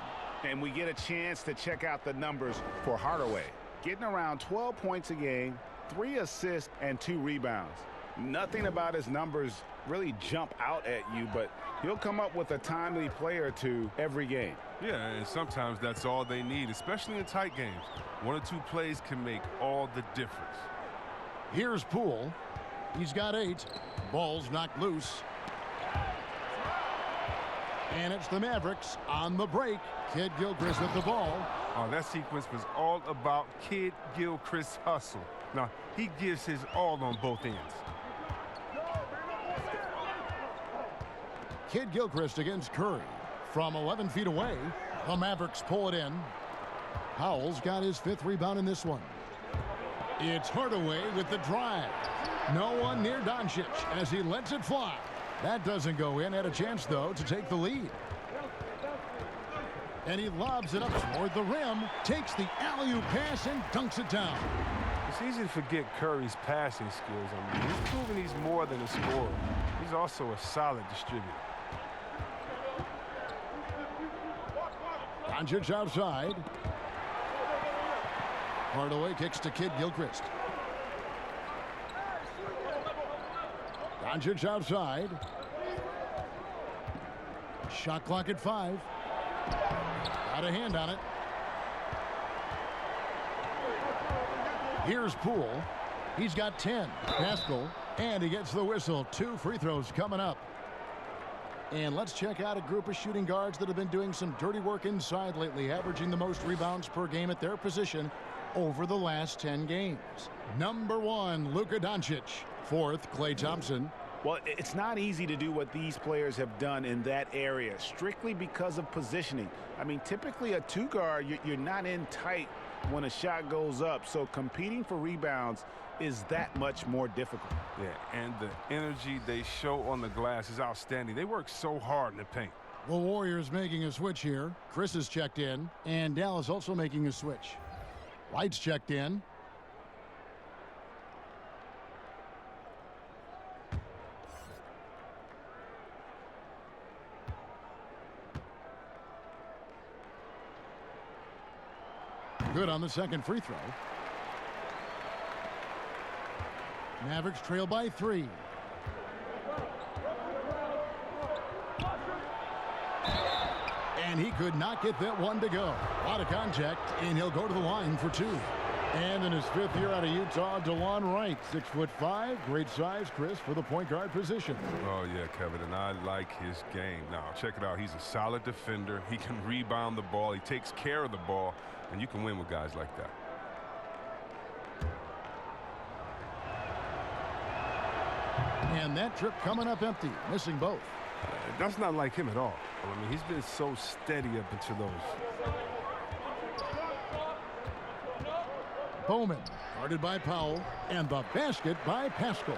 And we get a chance to check out the numbers for Hardaway. Getting around 12 points a game, 3 assists, and 2 rebounds. Nothing about his numbers really jump out at you, but he'll come up with a timely play or two every game. Yeah, and sometimes that's all they need, especially in tight games. 1 or 2 plays can make all the difference. Here's Poole. He's got 8. Ball's knocked loose. And it's the Mavericks on the break. Kid Gilchrist with the ball. Oh, that sequence was all about Kid Gilchrist's hustle. Now, he gives his all on both ends. Kid Gilchrist against Curry. From 11 feet away, the Mavericks pull it in. Howell's got his 5th rebound in this one. It's Hardaway with the drive. No one near Doncic as he lets it fly. That doesn't go in. Had a chance, though, to take the lead. And he lobs it up toward the rim, takes the alley-oop pass and dunks it down. It's easy to forget Curry's passing skills. I mean, he's proven he's more than a scorer. He's also a solid distributor. Doncic outside. Hardaway kicks to Kid Gilchrist. Doncic outside. Shot clock at 5. Got a hand on it. Here's Poole. He's got 10. Pascal. And he gets the whistle. 2 free throws coming up. And let's check out a group of shooting guards that have been doing some dirty work inside lately, averaging the most rebounds per game at their position over the last 10 games. Number 1, Luka Doncic. 4th, Klay Thompson. Well, it's not easy to do what these players have done in that area, strictly because of positioning. I mean, typically a 2 guard, you're not in tight when a shot goes up, so competing for rebounds is that much more difficult. Yeah, and the energy they show on the glass is outstanding. They work so hard in the paint. The Warriors making a switch here. Chris is checked in, and Dallas also making a switch. Wright's checked in. Good on the second free throw. Mavericks trail by 3. And he could not get that one to go. Out of contact, and he'll go to the line for 2. And in his 5th year out of Utah, DeLon Wright, 6'5", great size, Chris, for the point guard position. Oh, yeah, Kevin, and I like his game. Now, check it out. He's a solid defender. He can rebound the ball. He takes care of the ball, and you can win with guys like that. And that trip coming up empty, missing both. That's not like him at all. I mean, he's been so steady up until those. Bowman, guarded by Powell, and the basket by Pascal.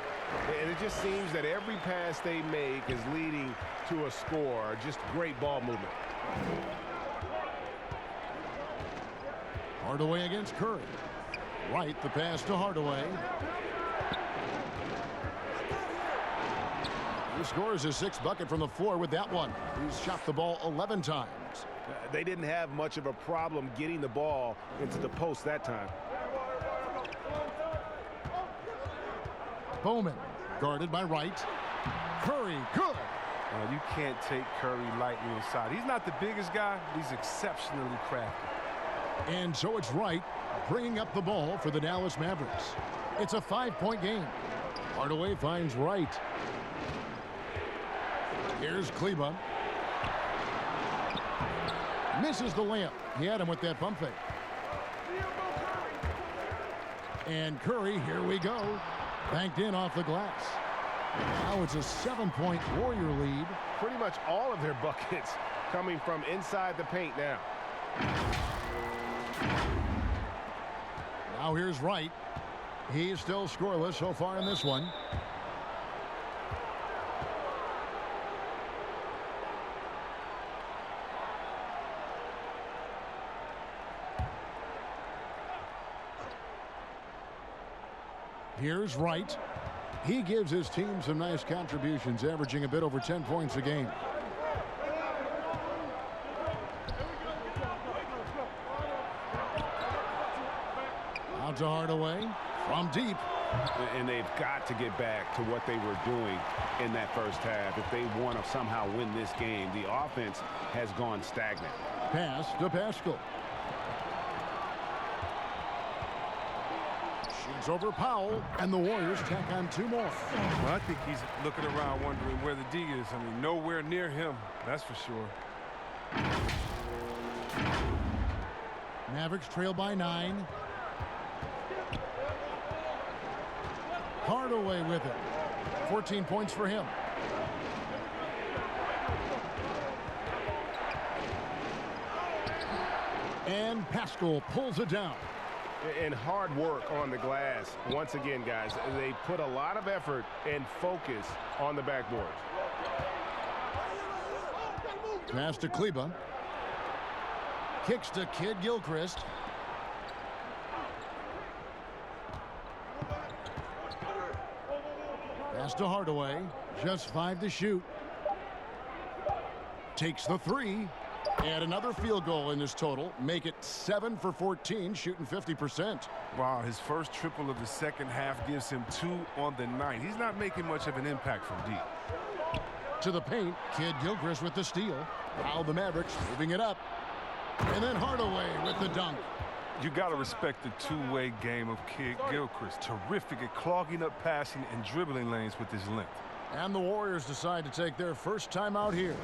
And it just seems that every pass they make is leading to a score. Just great ball movement. Hardaway against Curry. Wright, the pass to Hardaway. He scores his 6th bucket from the floor with that one. He's shot the ball 11 times. They didn't have much of a problem getting the ball into the post that time. Bowman, guarded by Wright. Curry, good. You can't take Curry lightly inside. He's not the biggest guy. He's exceptionally crafty. And so it's Wright bringing up the ball for the Dallas Mavericks. It's a 5-point game. Hardaway finds Wright. Here's Kleba. Misses the layup. He had him with that pump fake. And Curry, here we go. Banked in off the glass. Now it's a 7-point Warrior lead. Pretty much all of their buckets coming from inside the paint now. Now here's Wright. He's still scoreless so far in this one. Here's Wright. He gives his team some nice contributions, averaging a bit over 10 points a game. Now to Hardaway from deep. And they've got to get back to what they were doing in that first half if they want to somehow win this game. The offense has gone stagnant. Pass to Pascal. Shoots over Powell, and the Warriors tack on 2 more. Well, I think he's looking around wondering where the D is. I mean, nowhere near him, that's for sure. Mavericks trail by 9. Hardaway with it. 14 points for him. And Pascal pulls it down. And hard work on the glass. Once again, guys, they put a lot of effort and focus on the backboard. Pass to Kleba. Kicks to Kid Gilchrist. Pass to Hardaway. Just 5 to shoot. Takes the 3. And another field goal in this total. Make it 7 for 14, shooting 50%. Wow, his first triple of the second half gives him 2 on the night. He's not making much of an impact from deep. To the paint, Kid Gilchrist with the steal. Now the Mavericks moving it up. And then Hardaway with the dunk. You got to respect the two-way game of Kid Gilchrist. Terrific at clogging up passing and dribbling lanes with his length. And the Warriors decide to take their first time out here.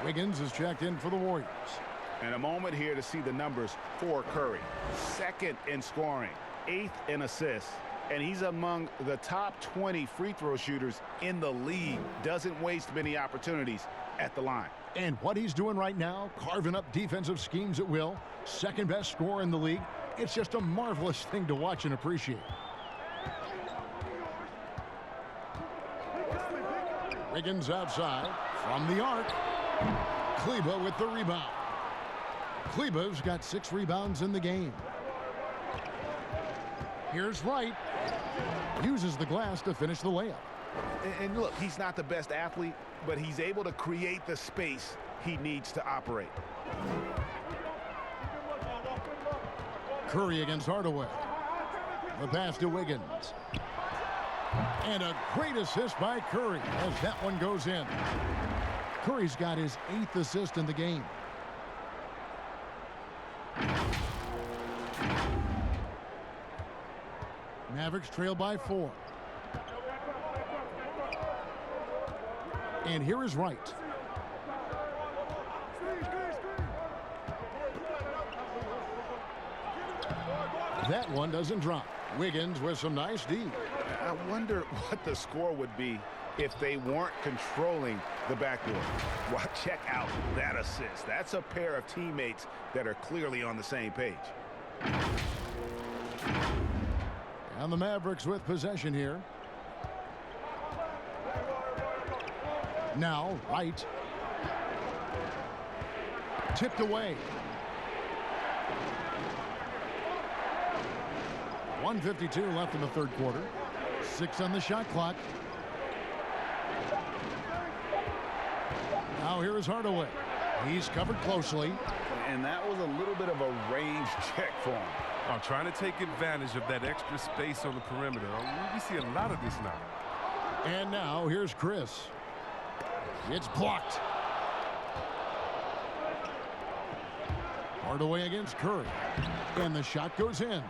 Wiggins is checked in for the Warriors. And a moment here to see the numbers for Curry. 2nd in scoring, 8th in assists, and he's among the top 20 free throw shooters in the league. Doesn't waste many opportunities at the line. And what he's doing right now, carving up defensive schemes at will, 2nd best scorer in the league. It's just a marvelous thing to watch and appreciate. Wiggins outside from the arc. Kleba with the rebound. Kleba's got 6 rebounds in the game. Here's Wright. Uses the glass to finish the layup. And look, he's not the best athlete, but he's able to create the space he needs to operate. Curry against Hardaway. The pass to Wiggins. And a great assist by Curry as that one goes in. Curry's got his 8th assist in the game. Mavericks trail by 4. And here is Wright. That one doesn't drop. Wiggins with some nice D. I wonder what the score would be if they weren't controlling the backboard. Well, check out that assist. That's a pair of teammates that are clearly on the same page. And the Mavericks with possession here. Now, Wright. Tipped away. 1:52 left in the 3rd quarter. 6 on the shot clock. Now here is Hardaway. He's covered closely. And that was a little bit of a range check for him. I'm trying to take advantage of that extra space on the perimeter. We see a lot of this now. And now here's Chris. It's blocked. Hardaway against Curry. And the shot goes in.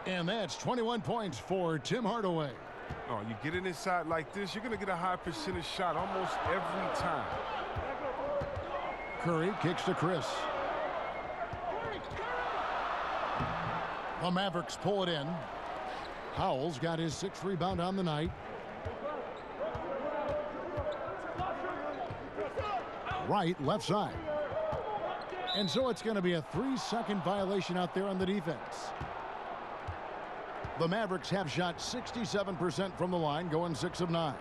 And that's 21 points for Tim Hardaway. Oh, you get it inside like this, you're going to get a high percentage shot almost every time. Curry kicks to Chris. The Mavericks pull it in. Powell's got his 6th rebound on the night. Wright left side. And so it's going to be a 3-second violation out there on the defense. The Mavericks have shot 67% from the line, going 6 of 9.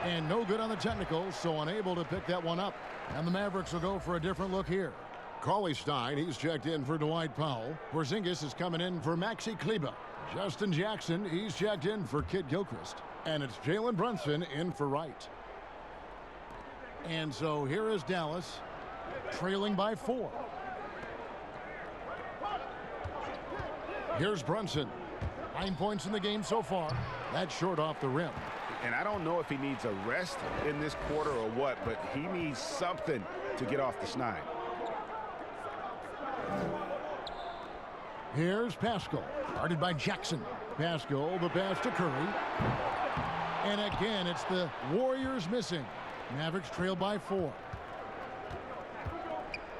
And no good on the technical, so unable to pick that one up. And the Mavericks will go for a different look here. Cauley Stein, he's checked in for Dwight Powell. Porzingis is coming in for Maxi Kleber. Justin Jackson, he's checked in for Kid Gilchrist. And it's Jalen Brunson in for Wright. And so here is Dallas, trailing by 4. Here's Brunson. 9 points in the game so far. That's short off the rim. And I don't know if he needs a rest in this quarter or what, but he needs something to get off the schneid. Here's Pascal, guarded by Jackson. Pascal, the pass to Curry. And again, it's the Warriors missing. Mavericks trail by 4.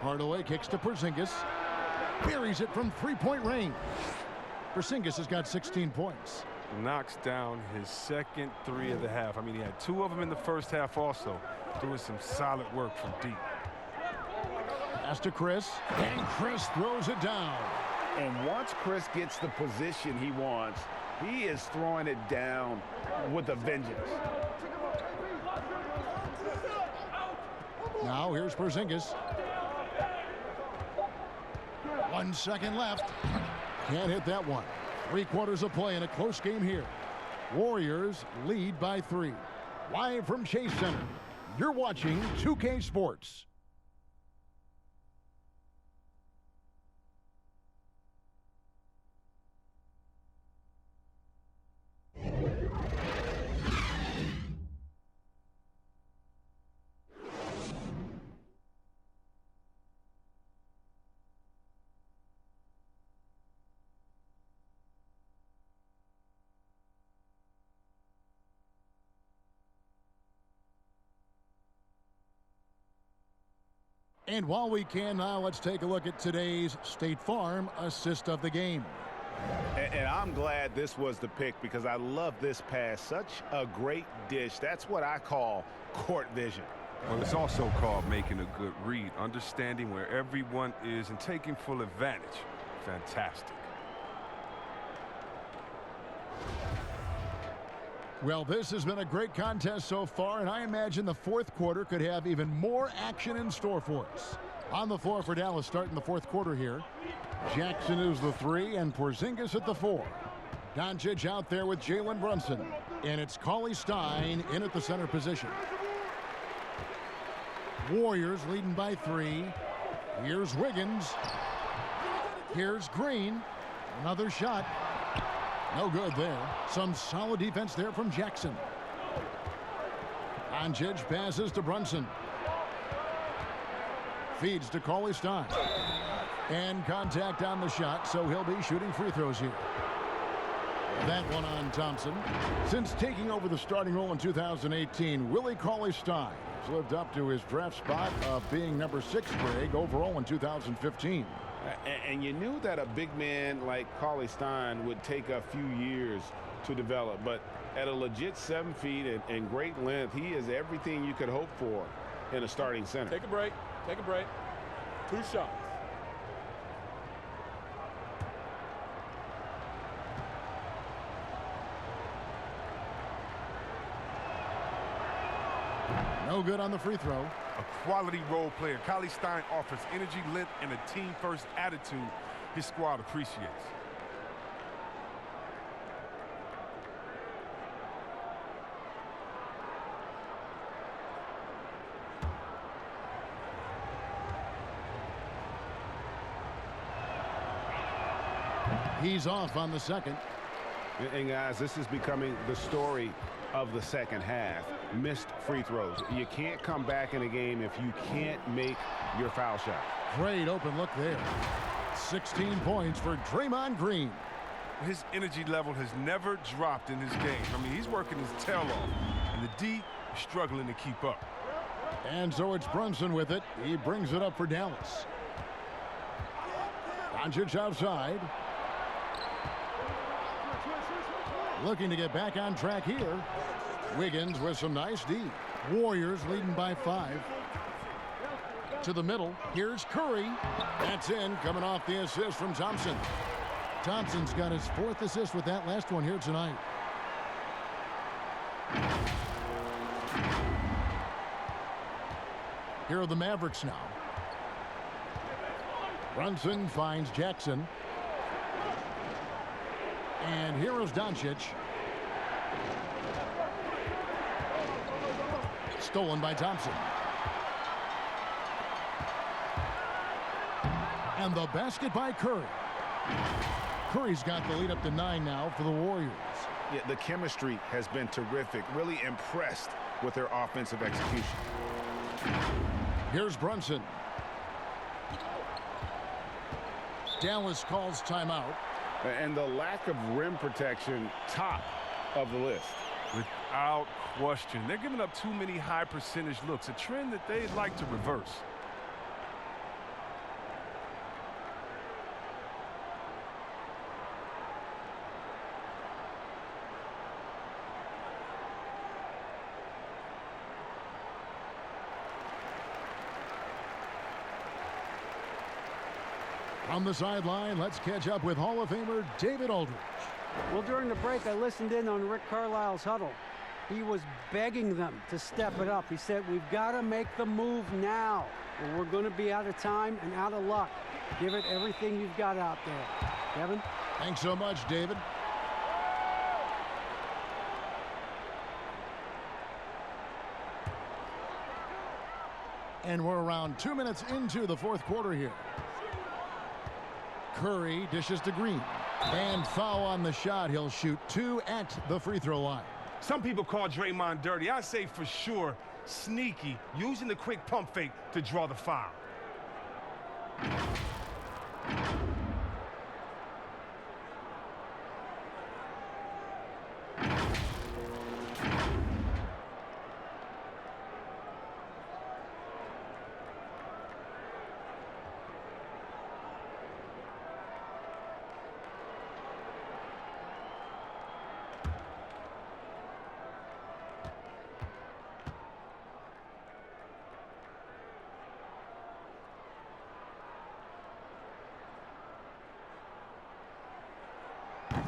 Hardaway kicks to Porzingis. Buries it from three-point range. Porzingis has got 16 points. Knocks down his second 3 of the half. I mean, he had 2 of them in the first half also, doing some solid work from deep. Pass to Chris, and Chris throws it down. And once Chris gets the position he wants, he is throwing it down with a vengeance. Now here's Porzingis. 1 second left. Can't hit that one. 3 quarters of play in a close game here. Warriors lead by 3. Live from Chase Center, you're watching 2K Sports. And while we can now, let's take a look at today's State Farm assist of the game. And I'm glad this was the pick because I love this pass. Such a great dish. That's what I call court vision. Well, it's also called making a good read, understanding where everyone is and taking full advantage. Fantastic. Well, this has been a great contest so far, and I imagine the fourth quarter could have even more action in store for us. On the floor for Dallas starting the fourth quarter here. Jackson is the 3 and Porzingis at the 4. Doncic out there with Jalen Brunson. And it's Cauley Stein in at the center position. Warriors leading by 3. Here's Wiggins. Here's Green. Another shot. No good there. Some solid defense there from Jackson. Doncic passes to Brunson. Feeds to Cauley Stein. And contact on the shot, so he'll be shooting free throws here. That one on Thompson. Since taking over the starting role in 2018, Willie Cauley Stein has lived up to his draft spot of being number 6 grade overall in 2015. And you knew that a big man like Cauley Stein would take a few years to develop, but at a legit 7 feet and great length, he is everything you could hope for in a starting center. Take a break. Take a break. 2 shots. No good on the free throw. A quality role player. Cauley Stein offers energy, length, and a team-first attitude his squad appreciates. He's off on the second. And guys, this is becoming the story of the second half. Missed free throws. You can't come back in a game if you can't make your foul shot. Great open look there. 16 points for Draymond Green. His energy level has never dropped in his game. I mean, he's working his tail off, and the D is struggling to keep up. And so it's Brunson with it. He brings it up for Dallas. Doncic outside. Looking to get back on track here. Wiggins with some nice D. Warriors leading by 5. To the middle. Here's Curry. That's in, coming off the assist from Thompson. Thompson's got his 4th assist with that last one here tonight. Here are the Mavericks now. Brunson finds Jackson. And here is Doncic. Stolen by Thompson. And the basket by Curry. Curry's got the lead up to 9 now for the Warriors. Yeah, the chemistry has been terrific. Really impressed with their offensive execution. Here's Brunson. Dallas calls timeout. And the lack of rim protection, top of the list. Without question. They're giving up too many high percentage looks, a trend that they'd like to reverse. On the sideline, let's catch up with Hall of Famer David Aldridge. Well, during the break, I listened in on Rick Carlisle's huddle. He was begging them to step it up. He said, we've got to make the move now, or we're going to be out of time and out of luck. Give it everything you've got out there. Kevin? Thanks so much, David. And we're around 2 minutes into the fourth quarter here. Curry dishes to Green. And foul on the shot. He'll shoot 2 at the free throw line. Some people call Draymond dirty. I say for sure sneaky, using the quick pump fake to draw the foul.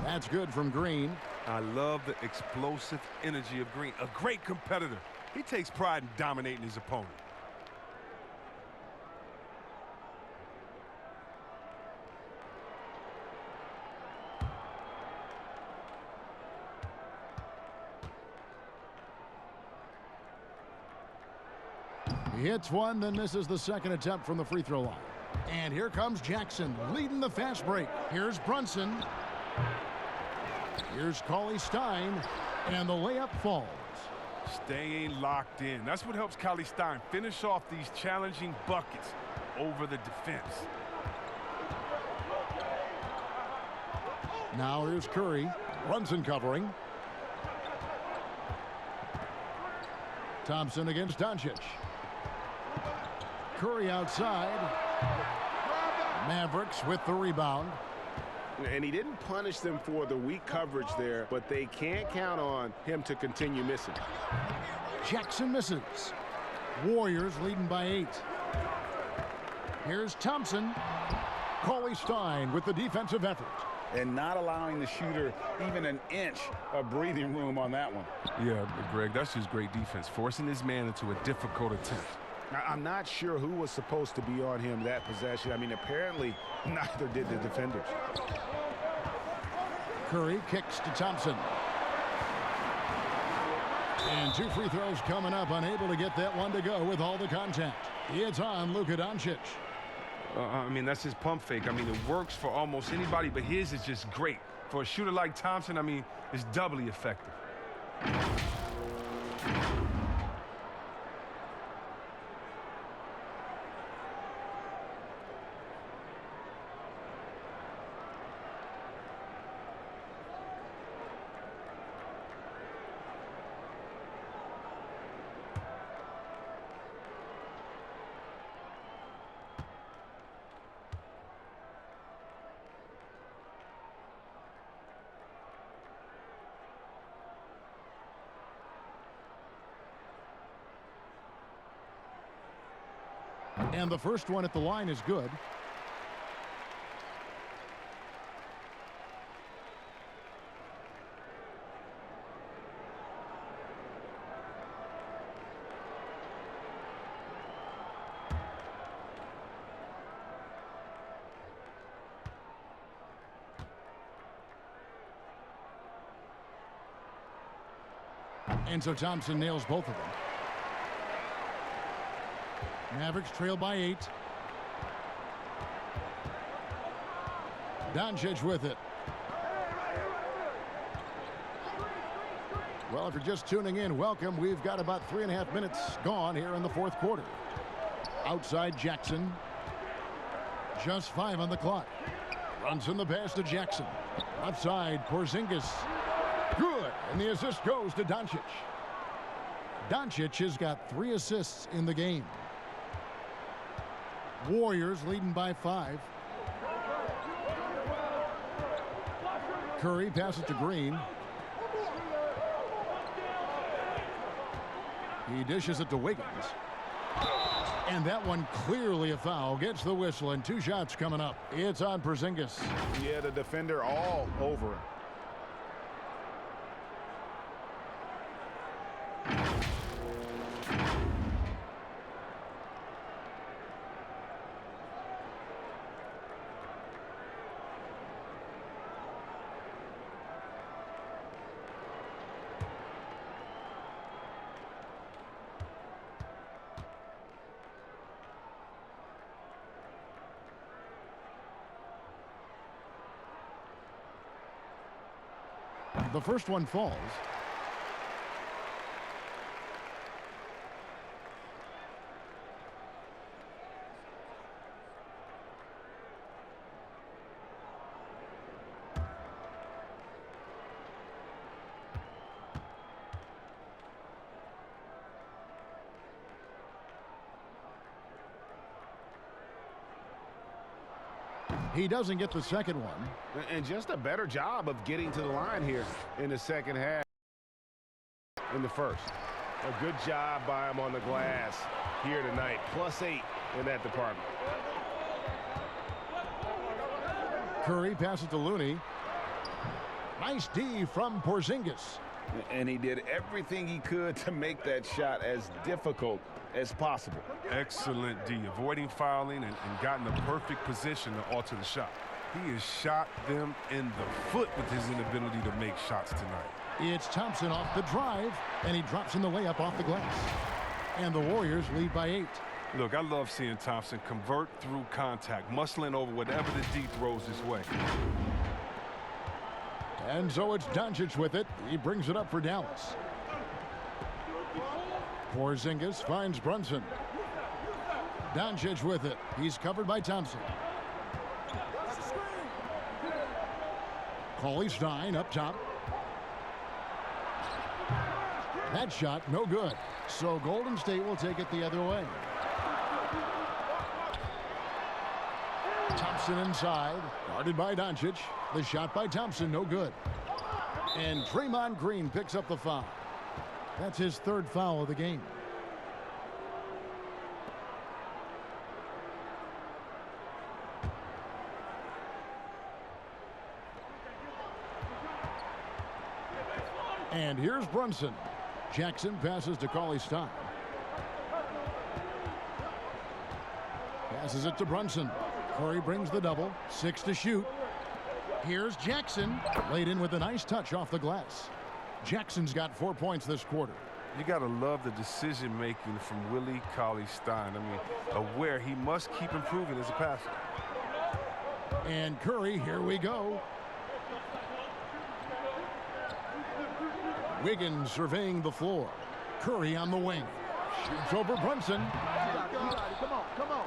That's good from Green. I love the explosive energy of Green. A great competitor. He takes pride in dominating his opponent. He hits one, then misses the second attempt from the free throw line. And here comes Jackson leading the fast break. Here's Brunson. Here's Cauley Stein, and the layup falls. Staying locked in. That's what helps Cauley Stein finish off these challenging buckets over the defense. Now here's Curry. Brunson covering. Thompson against Doncic. Curry outside. Mavericks with the rebound. And he didn't punish them for the weak coverage there, but they can't count on him to continue missing. Jackson misses. Warriors leading by 8. Here's Thompson. Cauley Stein with the defensive effort. And not allowing the shooter even an inch of breathing room on that one. Yeah, but Greg, that's just great defense, forcing his man into a difficult attempt. I'm not sure who was supposed to be on him that possession. I mean, apparently neither did the defenders. Curry kicks to Thompson. And 2 free throws coming up, unable to get that one to go with all the contact. It's on Luka Doncic. I mean, that's his pump fake. I mean, it works for almost anybody, but his is just great. For a shooter like Thompson, I mean, it's doubly effective. And the first one at the line is good. And so Thompson nails both of them. Mavericks trail by 8. Doncic with it. Well, if you're just tuning in, welcome. We've got about 3.5 minutes gone here in the fourth quarter. Outside Jackson. Just 5 on the clock. Runs in the pass to Jackson. Outside Porzingis. Good. And the assist goes to Doncic. Doncic has got 3 assists in the game. Warriors leading by 5. Curry passes to Green. He dishes it to Wiggins. And that one clearly a foul. Gets the whistle, and 2 shots coming up. It's on Porzingis. Yeah, the defender all over him. The first one falls. He doesn't get the second one. And just a better job of getting to the line here in the second half in the first. A good job by him on the glass here tonight. +8 in that department. Curry passes to Looney. Nice D from Porzingis. And he did everything he could to make that shot as difficult as possible. Excellent D, avoiding fouling and gotten the perfect position to alter the shot. He has shot them in the foot with his inability to make shots tonight. It's Thompson off the drive, and he drops in the layup off the glass. And the Warriors lead by 8. Look, I love seeing Thompson convert through contact, muscling over whatever the D throws his way. And so it's Doncic with it. He brings it up for Dallas. Porzingis finds Brunson. Doncic with it. He's covered by Thompson. Cauley-Stein up top. That shot no good. So Golden State will take it the other way. Thompson inside, guarded by Doncic. The shot by Thompson no good. And Draymond Green picks up the foul. That's his 3rd foul of the game. And here's Brunson. Jackson passes to Cauley-Stein. Passes it to Brunson. Curry brings the double. 6 to shoot. Here's Jackson. Laid in with a nice touch off the glass. Jackson's got 4 points this quarter. You got to love the decision-making from Willie Cauley-Stein. I mean, aware he must keep improving as a passer. And Curry, here we go. Wiggins surveying the floor. Curry on the wing. Shoots over Brunson. Come on.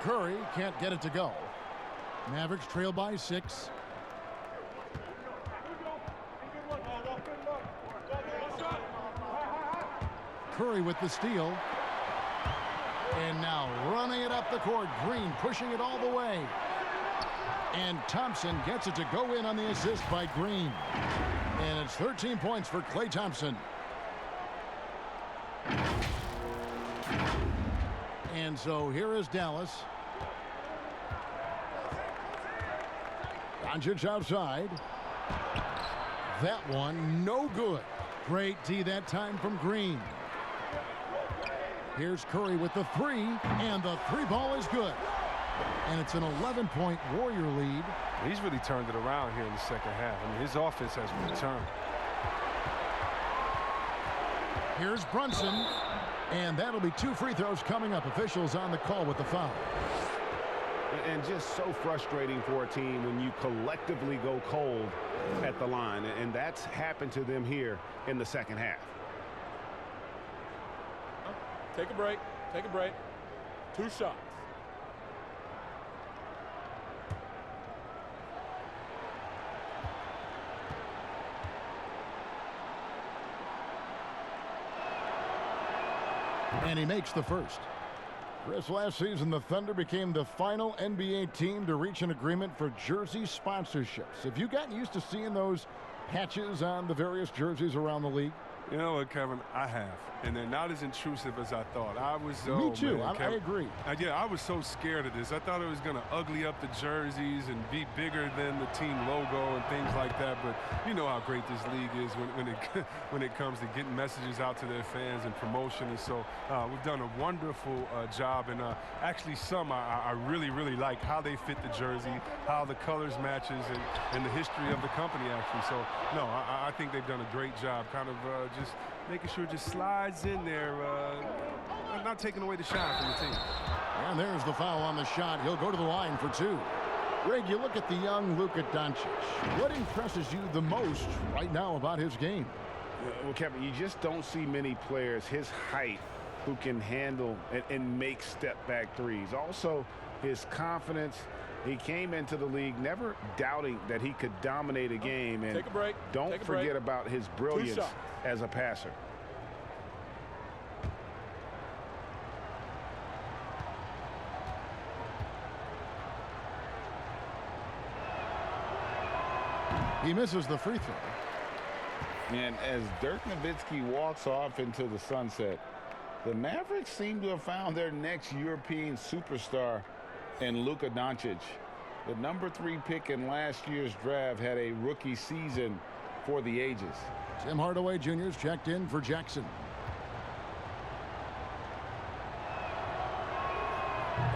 Curry can't get it to go. Mavericks trail by 6. Curry with the steal. And now running it up the court. Green pushing it all the way. And Thompson gets it to go in on the assist by Green. And it's 13 points for Klay Thompson. And so here is Dallas. Doncic outside. That one no good. Great D that time from Green. Here's Curry with the 3, and the 3 ball is good. And it's an 11-point Warrior lead. He's really turned it around here in the second half. I mean, his offense has returned. Here's Brunson. And that'll be 2 free throws coming up. Officials on the call with the foul. And just so frustrating for a team when you collectively go cold at the line. And that's happened to them here in the second half. Take a break. Take a break. 2 shots. And he makes the first. Chris, last season the Thunder became the final NBA team to reach an agreement for jersey sponsorships. Have you gotten used to seeing those patches on the various jerseys around the league? You know what, Kevin? I have. And they're not as intrusive as I thought. I was Me too. Man, I agree. Yeah, I was so scared of this. I thought it was going to ugly up the jerseys and be bigger than the team logo and things like that. But you know how great this league is when it comes to getting messages out to their fans and promotion. And so we've done a wonderful job. And actually some I really, really like how they fit the jersey, how the colors matches, and the history of the company, actually. So, no, I think they've done a great job kind of just making sure it just slides in there, not taking away the shine from the team. And there's the foul on the shot. He'll go to the line for 2. Greg, you look at the young Luka Doncic. What impresses you the most right now about his game? Well, Kevin, you just don't see many players his height who can handle and make step-back threes. Also, his confidence. He came into the league never doubting that he could dominate a game. And take a break. Don't forget about his brilliance as a passer. He misses the free throw. And as Dirk Nowitzki walks off into the sunset, the Mavericks seem to have found their next European superstar in Luka Doncic. The number 3 pick in last year's draft had a rookie season for the ages. Tim Hardaway Jr.'s checked in for Jackson.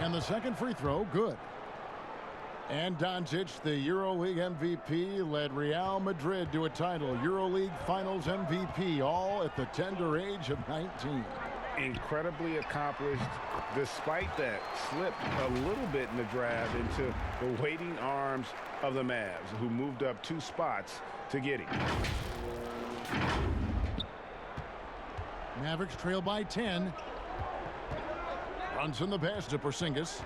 And the second free throw, good. And Doncic, the EuroLeague MVP, led Real Madrid to a title. EuroLeague Finals MVP, all at the tender age of 19. Incredibly accomplished. Despite that, slipped a little bit in the draft into the waiting arms of the Mavs, who moved up 2 spots to get him. Mavericks trail by 10. Runs in the pass to Porzingis.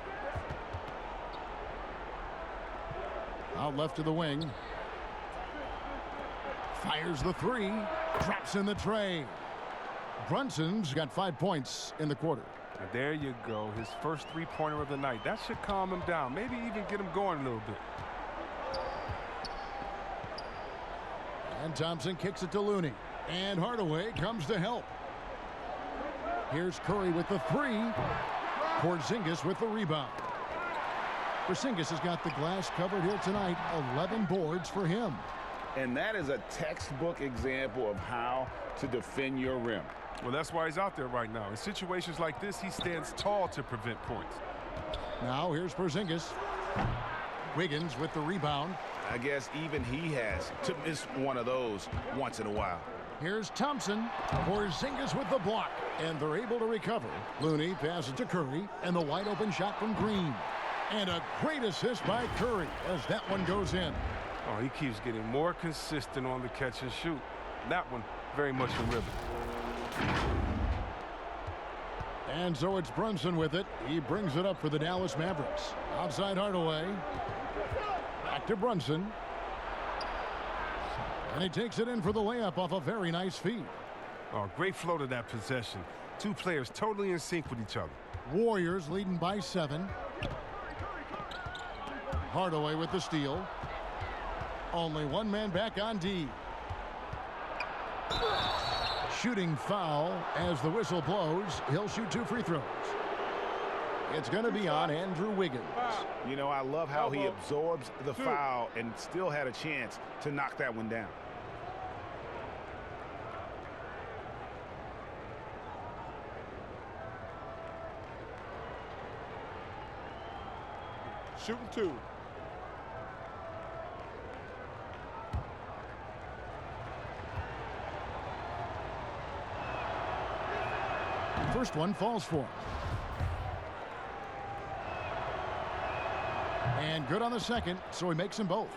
Out left to the wing. Fires the 3. Drops in the tray. Brunson's got 5 points in the quarter. There you go. His first 3-pointer of the night. That should calm him down. Maybe even get him going a little bit. And Thompson kicks it to Looney. And Hardaway comes to help. Here's Curry with the 3. Porzingis with the rebound. Porzingis has got the glass covered here tonight. 11 boards for him. And that is a textbook example of how to defend your rim. Well, that's why he's out there right now. In situations like this, he stands tall to prevent points. Now here's Porzingis. Wiggins with the rebound. I guess even he has to miss one of those once in a while. Here's Thompson. Porzingis with the block. And they're able to recover. Looney passes to Curry. And the wide open shot from Green. And a great assist by Curry as that one goes in. Oh, he keeps getting more consistent on the catch and shoot. That one, very much a rhythm. And so it's Brunson with it. He brings it up for the Dallas Mavericks. Outside Hardaway. Back to Brunson. And he takes it in for the layup off a very nice feed. Oh, great flow to that possession. 2 players totally in sync with each other. Warriors leading by 7. Hardaway with the steal. Only 1 man back on D. Shooting foul as the whistle blows. He'll shoot 2 free throws. It's going to be on Andrew Wiggins. You know, I love how he absorbs the foul and still had a chance to knock that one down. Shooting 2. First one falls for him. And good on the second, so he makes them both.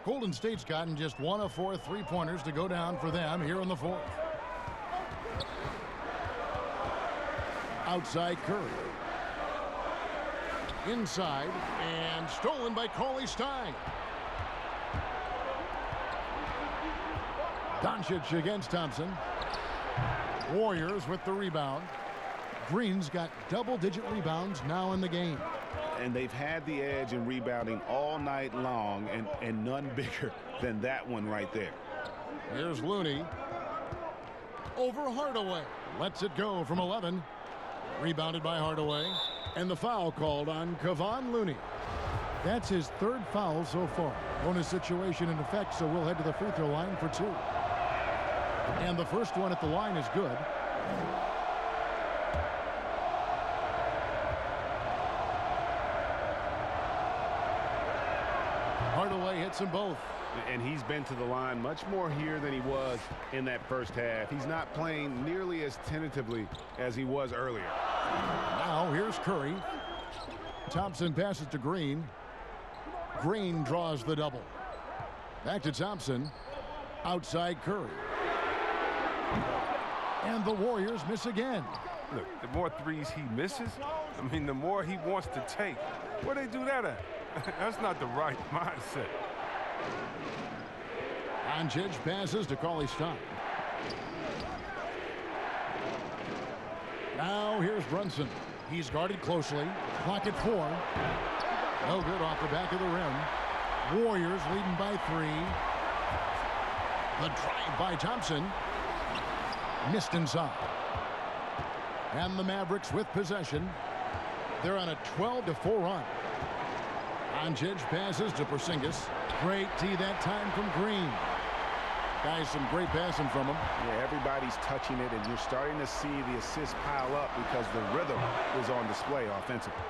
Golden State's gotten just 1 of 4 3-pointers to go down for them here in the fourth. Outside Curry. Inside, and stolen by Cauley Stein. Doncic against Thompson. Warriors with the rebound. Green's got double-digit rebounds now in the game. And they've had the edge in rebounding all night long, and none bigger than that one right there. Here's Looney. Over Hardaway. Lets it go from 11. Rebounded by Hardaway. And the foul called on Kevon Looney. That's his 3rd foul so far. Bonus situation in effect, so we'll head to the free throw line for 2. And the first one at the line is good. Hardaway hits them both. And he's been to the line much more here than he was in that first half. He's not playing nearly as tentatively as he was earlier. Now here's Curry. Thompson passes to Green. Green draws the double. Back to Thompson. Outside Curry. And the Warriors miss again. Look, the more threes he misses, I mean, the more he wants to take. Where they do that at? That's not the right mindset. Doncic passes to Cauley Stein. Now here's Brunson. He's guarded closely. Clock at 4. No good off the back of the rim. Warriors leading by 3. The drive by Thompson. Missed inside. And the Mavericks with possession. They're on a 12-4 run. Doncic passes to Porzingis. Great tee that time from Green. Guys, some great passing from him. Yeah, everybody's touching it, and you're starting to see the assists pile up because the rhythm is on display offensively.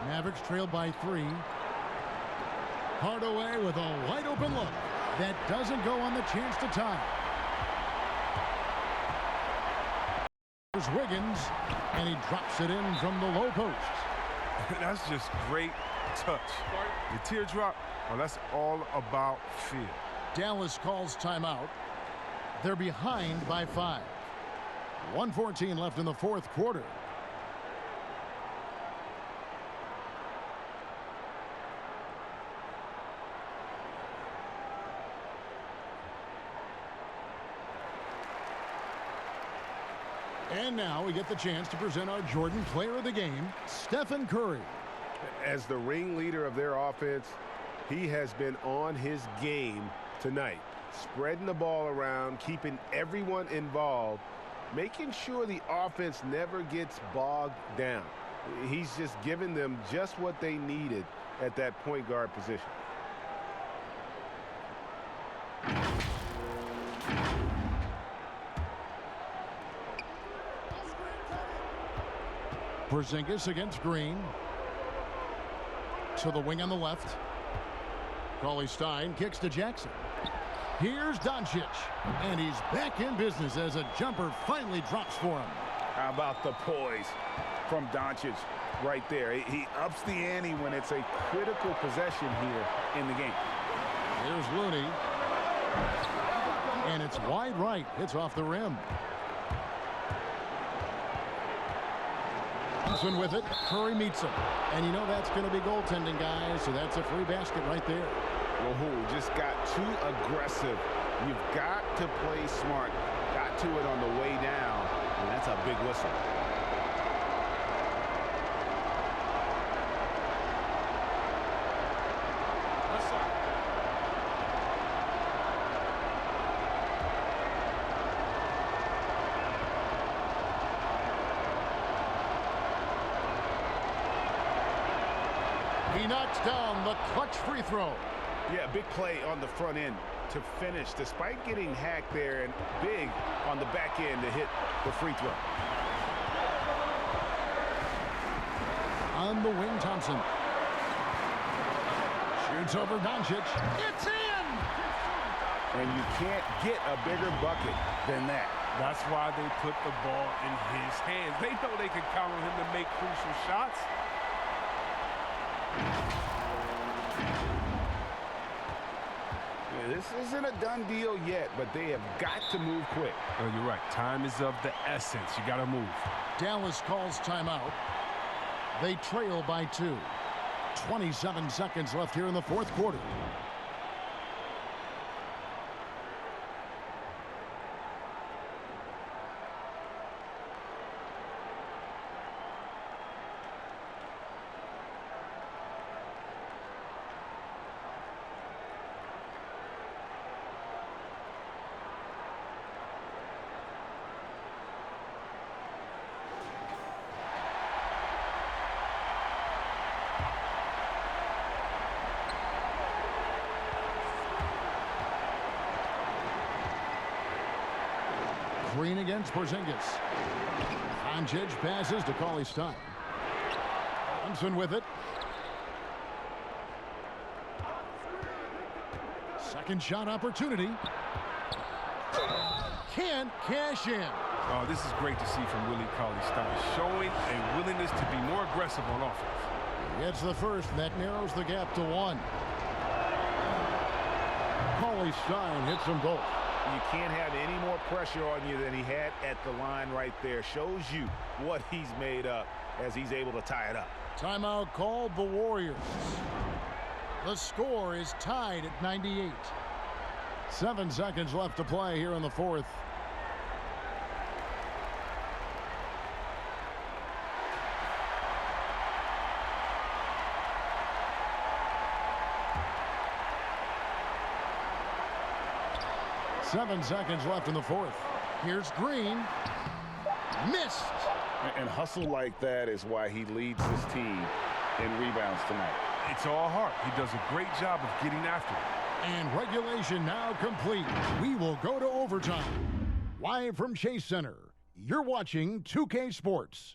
Mavericks trailed by 3. Hardaway with a wide open look. That doesn't go on the chance to tie. There's Wiggins, and he drops it in from the low post. That's just great touch. The teardrop, well, that's all about fear. Dallas calls timeout. They're behind by 5. 1:14 left in the fourth quarter. And now we get the chance to present our Jordan Player of the Game, Stephen Curry. As the ringleader of their offense, he has been on his game tonight, spreading the ball around, keeping everyone involved, making sure the offense never gets bogged down. He's just giving them just what they needed at that point guard position. Porzingis against Green. To the wing on the left. Cauley Stein kicks to Jackson. Here's Doncic. And he's back in business as a jumper finally drops for him. How about the poise from Doncic right there? He ups the ante when it's a critical possession here in the game. Here's Looney. And it's wide right. It's off the rim. Thompson with it. Curry meets him. And you know that's going to be goaltending, guys. So that's a free basket right there. Whoa, just got too aggressive. You've got to play smart. Got to it on the way down. And that's a big whistle. He knocks down the clutch free throw. Yeah, big play on the front end to finish, despite getting hacked there, and big on the back end to hit the free throw. On the wing, Thompson. Shoots over Doncic. It's in! And you can't get a bigger bucket than that. That's why they put the ball in his hands. They know they can count on him to make crucial shots. Yeah, this isn't a done deal yet, but they have got to move quick. Oh, you're right. Time is of the essence. You got to move. Dallas calls timeout. They trail by 2. 27 seconds left here in the fourth quarter. Green against Porzingis. Doncic passes to Cauley-Stein. Thompson with it. Second shot opportunity. Can't cash in. Oh, this is great to see from Willie Cauley-Stein, showing a willingness to be more aggressive on offense. It's the first, and that narrows the gap to 1. Cauley-Stein hits them both. You can't have any more pressure on you than he had at the line right there. Shows you what he's made up as he's able to tie it up. Timeout called the Warriors. The score is tied at 98. 7 seconds left to play here in the fourth. Seven seconds left in the fourth. Here's Green. Missed. And hustle like that is why he leads his team in rebounds tonight. It's all heart. He does a great job of getting after it. And regulation now complete. We will go to overtime. Live from Chase Center, you're watching 2K Sports.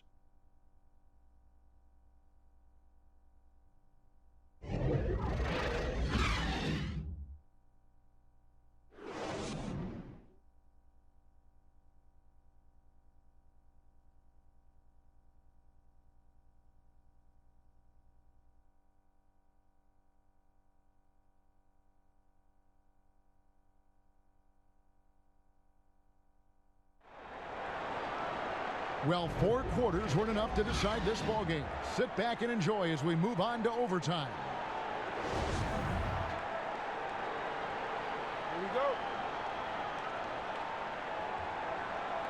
Well, 4 quarters weren't enough to decide this ball game. Sit back and enjoy as we move on to overtime. Here we go.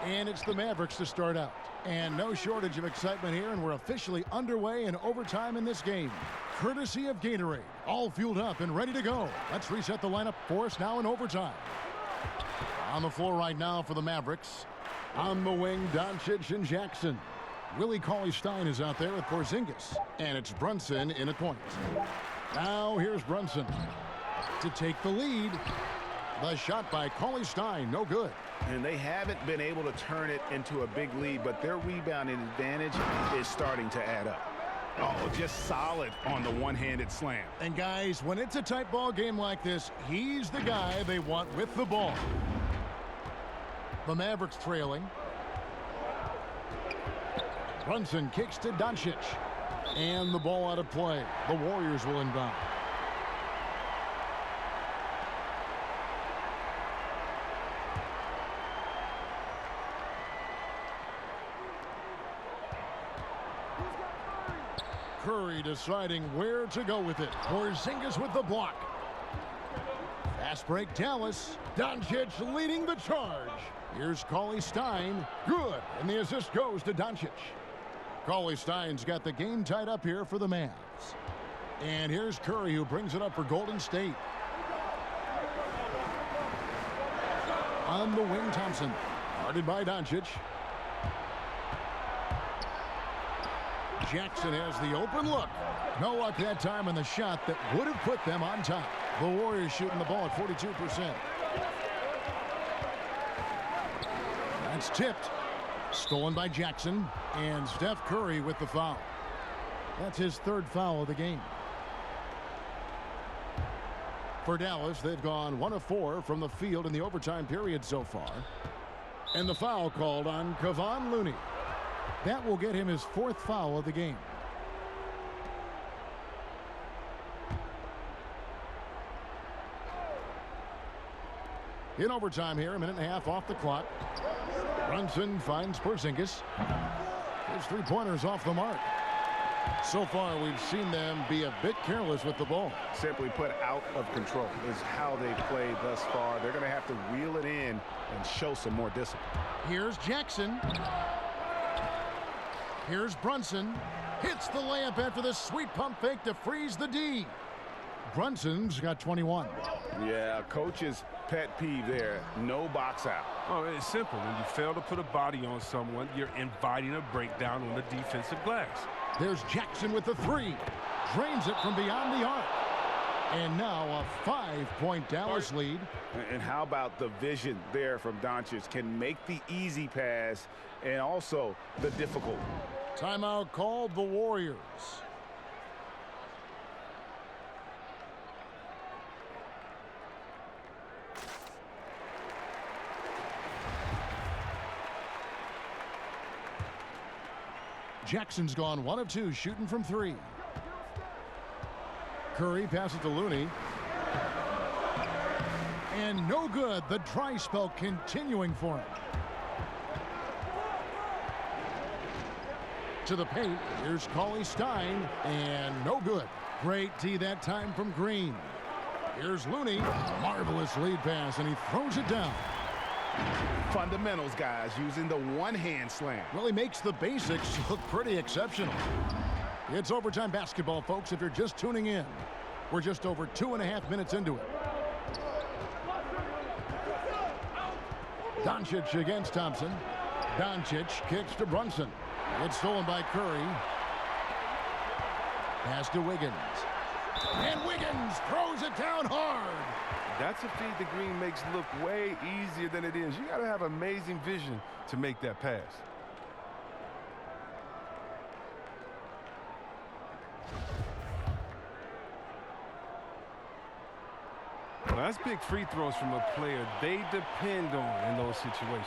And it's the Mavericks to start out. And no shortage of excitement here, and we're officially underway in overtime in this game. Courtesy of Gatorade, all fueled up and ready to go. Let's reset the lineup for us now in overtime. On the floor right now for the Mavericks. On the wing, Doncic and Jackson. Willie Cauley-Stein is out there with Porzingis. And it's Brunson in at point. Now here's Brunson to take the lead. The shot by Cauley-Stein, no good. And they haven't been able to turn it into a big lead, but their rebounding advantage is starting to add up. Oh, just solid on the one-handed slam. And guys, when it's a tight ball game like this, he's the guy they want with the ball. The Mavericks trailing. Brunson kicks to Doncic. And the ball out of play. The Warriors will inbound. Curry deciding where to go with it. Porzingis with the block. Fast break, Dallas. Doncic leading the charge. Here's Cauley-Stein. Good. And the assist goes to Doncic. Cauley-Stein's got the game tied up here for the Mavs. And here's Curry, who brings it up for Golden State. On the wing, Thompson. Guarded by Doncic. Jackson has the open look. No luck that time on the shot that would have put them on top. The Warriors shooting the ball at 42%. That's tipped. Stolen by Jackson. And Steph Curry with the foul. That's his third foul of the game. For Dallas, they've gone 1 of 4 from the field in the overtime period so far. And the foul called on Kevon Looney. That will get him his 4th foul of the game. In overtime here, a minute and a half off the clock. Brunson finds Porzingis. His 3-pointers off the mark. So far, we've seen them be a bit careless with the ball. Simply put, out of control is how they've played thus far. They're going to have to reel it in and show some more discipline. Here's Jackson. Here's Brunson. Hits the layup after the sweet pump fake to freeze the D. Brunson's got 21. Yeah, coach's pet peeve there. No box out. Oh, it's simple. When you fail to put a body on someone, you're inviting a breakdown on the defensive glass. There's Jackson with the 3. Drains it from beyond the arc. And now a 5-point Dallas lead. And how about the vision there from Doncic? Can make the easy pass and also the difficult. Timeout called the Warriors. Jackson's gone 1 of 2 shooting from 3. Curry passes to Looney. And no good. The dry spell continuing for him. To the paint. Here's Cauley Stein. And no good. Great D that time from Green. Here's Looney. Marvelous lead pass, and he throws it down. Fundamentals, guys, using the one-hand slam. Really makes the basics look pretty exceptional. It's overtime basketball, folks, if you're just tuning in. We're just over 2.5 minutes into it. Doncic against Thompson. Doncic kicks to Brunson. It's stolen by Curry. Pass to Wiggins. And Wiggins throws it down hard. That's a feed that Green makes look way easier than it is. You got to have amazing vision to make that pass. Well, that's big free throws from a player they depend on in those situations.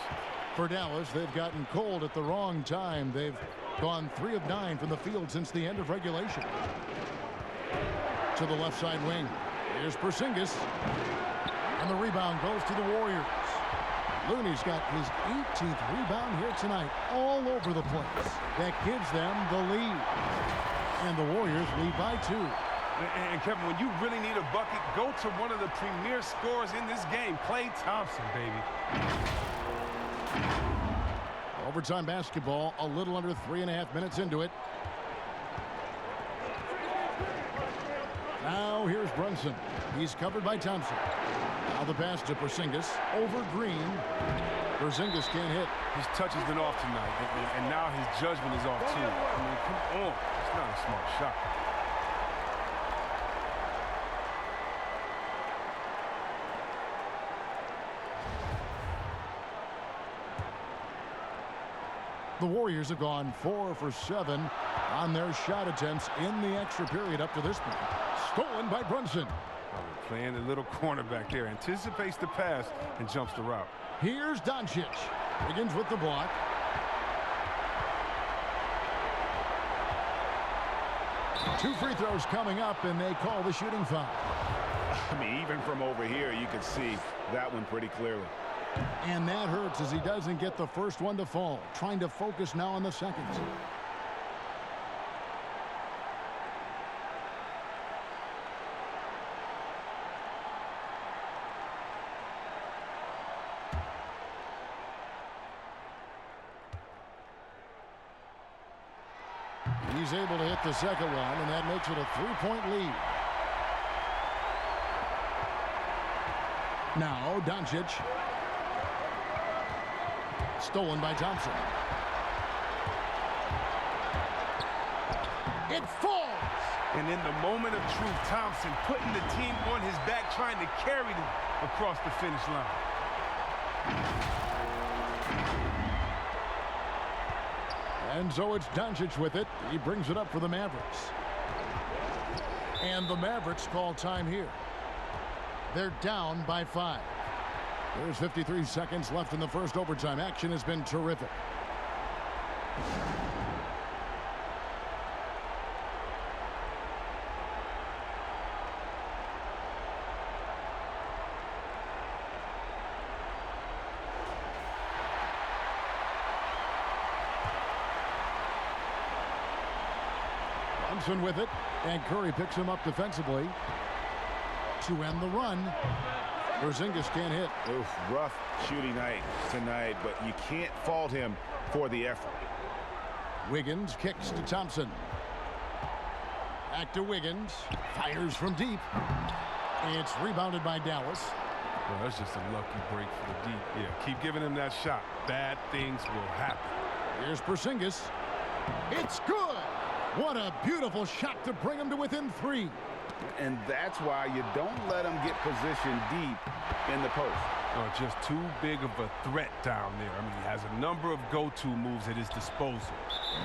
For Dallas, they've gotten cold at the wrong time. They've gone 3 of 9 from the field since the end of regulation. To the left side wing. Here's Porzingis. And the rebound goes to the Warriors. Looney's got his 18th rebound here tonight, all over the place. That gives them the lead. And the Warriors lead by 2. And Kevin, when you really need a bucket, go to one of the premier scorers in this game, Klay Thompson, baby. Overtime basketball, a little under 3.5 minutes into it. Now here's Brunson. He's covered by Thompson. Now the pass to Porzingis over Green. Porzingis can't hit. His touch has been off tonight, and now his judgment is off too. I mean, come on. It's not a smart shot. The Warriors have gone 4 for 7 on their shot attempts in the extra period up to this point. Stolen by Brunson. Playing the little cornerback there. Anticipates the pass and jumps the route. Here's Doncic. Begins with the block. Two free throws coming up, and they call the shooting foul. I mean, even from over here, you can see that one pretty clearly. And that hurts as he doesn't get the first one to fall. Trying to focus now on the second. He's able to hit the second one, and that makes it a 3-point lead. Now, Doncic. Stolen by Thompson. It falls! And in the moment of truth, Thompson putting the team on his back, trying to carry them across the finish line. And so it's Doncic with it. He brings it up for the Mavericks. And the Mavericks call time here. They're down by 5. There's 53 seconds left in the first overtime. Action has been terrific. Brunson with it, and Curry picks him up defensively to end the run. Porzingis can't hit. Oof, rough shooting night tonight, but you can't fault him for the effort. Wiggins kicks to Thompson. Back to Wiggins. Fires from deep. It's rebounded by Dallas. Well, that's just a lucky break for the deep. Yeah, keep giving him that shot. Bad things will happen. Here's Porzingis. It's good. What a beautiful shot to bring him to within 3. And that's why you don't let him get positioned deep in the post. Oh, just too big of a threat down there. I mean, he has a number of go-to moves at his disposal.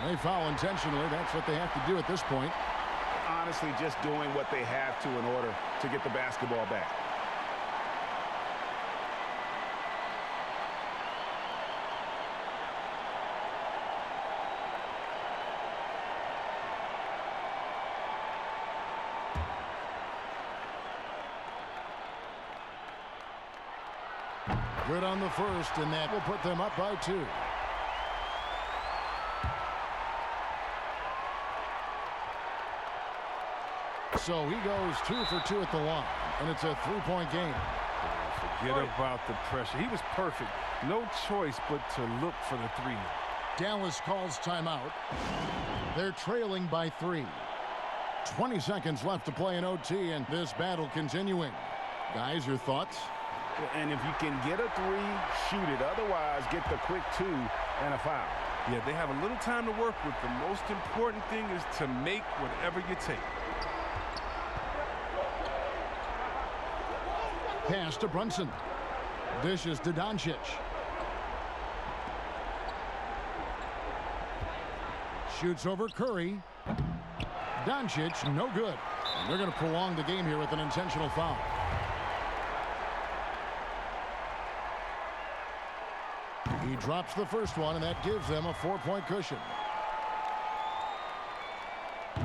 And they foul intentionally. That's what they have to do at this point. Honestly, just doing what they have to in order to get the basketball back. Good on the first, and that will put them up by 2. So he goes 2 for 2 at the line, and it's a 3-point game. Forget about the pressure. He was perfect. No choice but to look for the 3. Dallas calls timeout. They're trailing by 3. 20 seconds left to play in OT, and this battle continuing. Guys, your thoughts? And if you can get a 3, shoot it. Otherwise, get the quick 2 and a foul. Yeah, they have a little time to work with. The most important thing is to make whatever you take. Pass to Brunson. Dishes to Doncic. Shoots over Curry. Doncic, no good. And they're going to prolong the game here with an intentional foul. He drops the first one, and that gives them a 4-point cushion.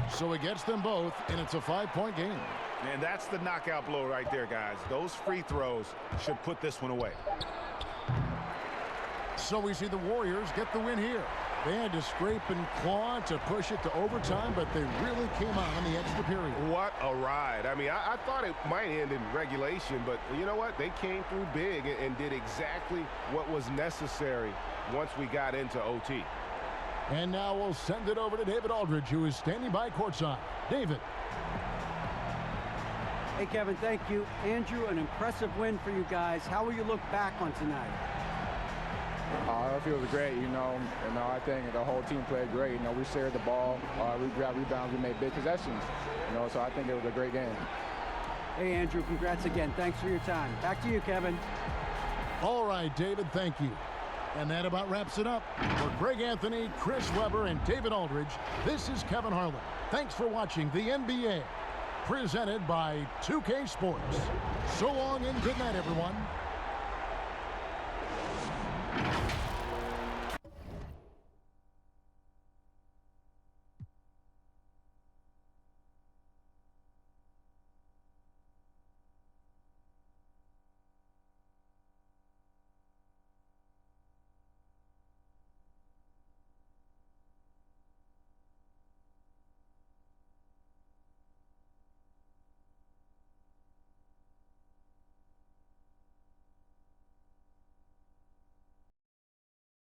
So it gets them both, and it's a 5-point game. And that's the knockout blow right there, guys. Those free throws should put this one away. So we see the Warriors get the win here. They had to scrape and claw to push it to overtime, but they really came on in the extra period. What a ride. I mean, I thought it might end in regulation, but you know what? They came through big and did exactly what was necessary once we got into OT. And now we'll send it over to David Aldridge, who is standing by courtside. David. Hey, Kevin, thank you. Andrew, an impressive win for you guys. How will you look back on tonight? I feel it was great, I think the whole team played great. We shared the ball, we grabbed rebounds, we made big possessions, so I think it was a great game. Hey, Andrew, congrats again. Thanks for your time. Back to you, Kevin. All right, David, thank you. And that about wraps it up. For Greg Anthony, Chris Webber, and David Aldridge, this is Kevin Harlan. Thanks for watching the NBA, presented by 2K Sports. So long and good night, everyone.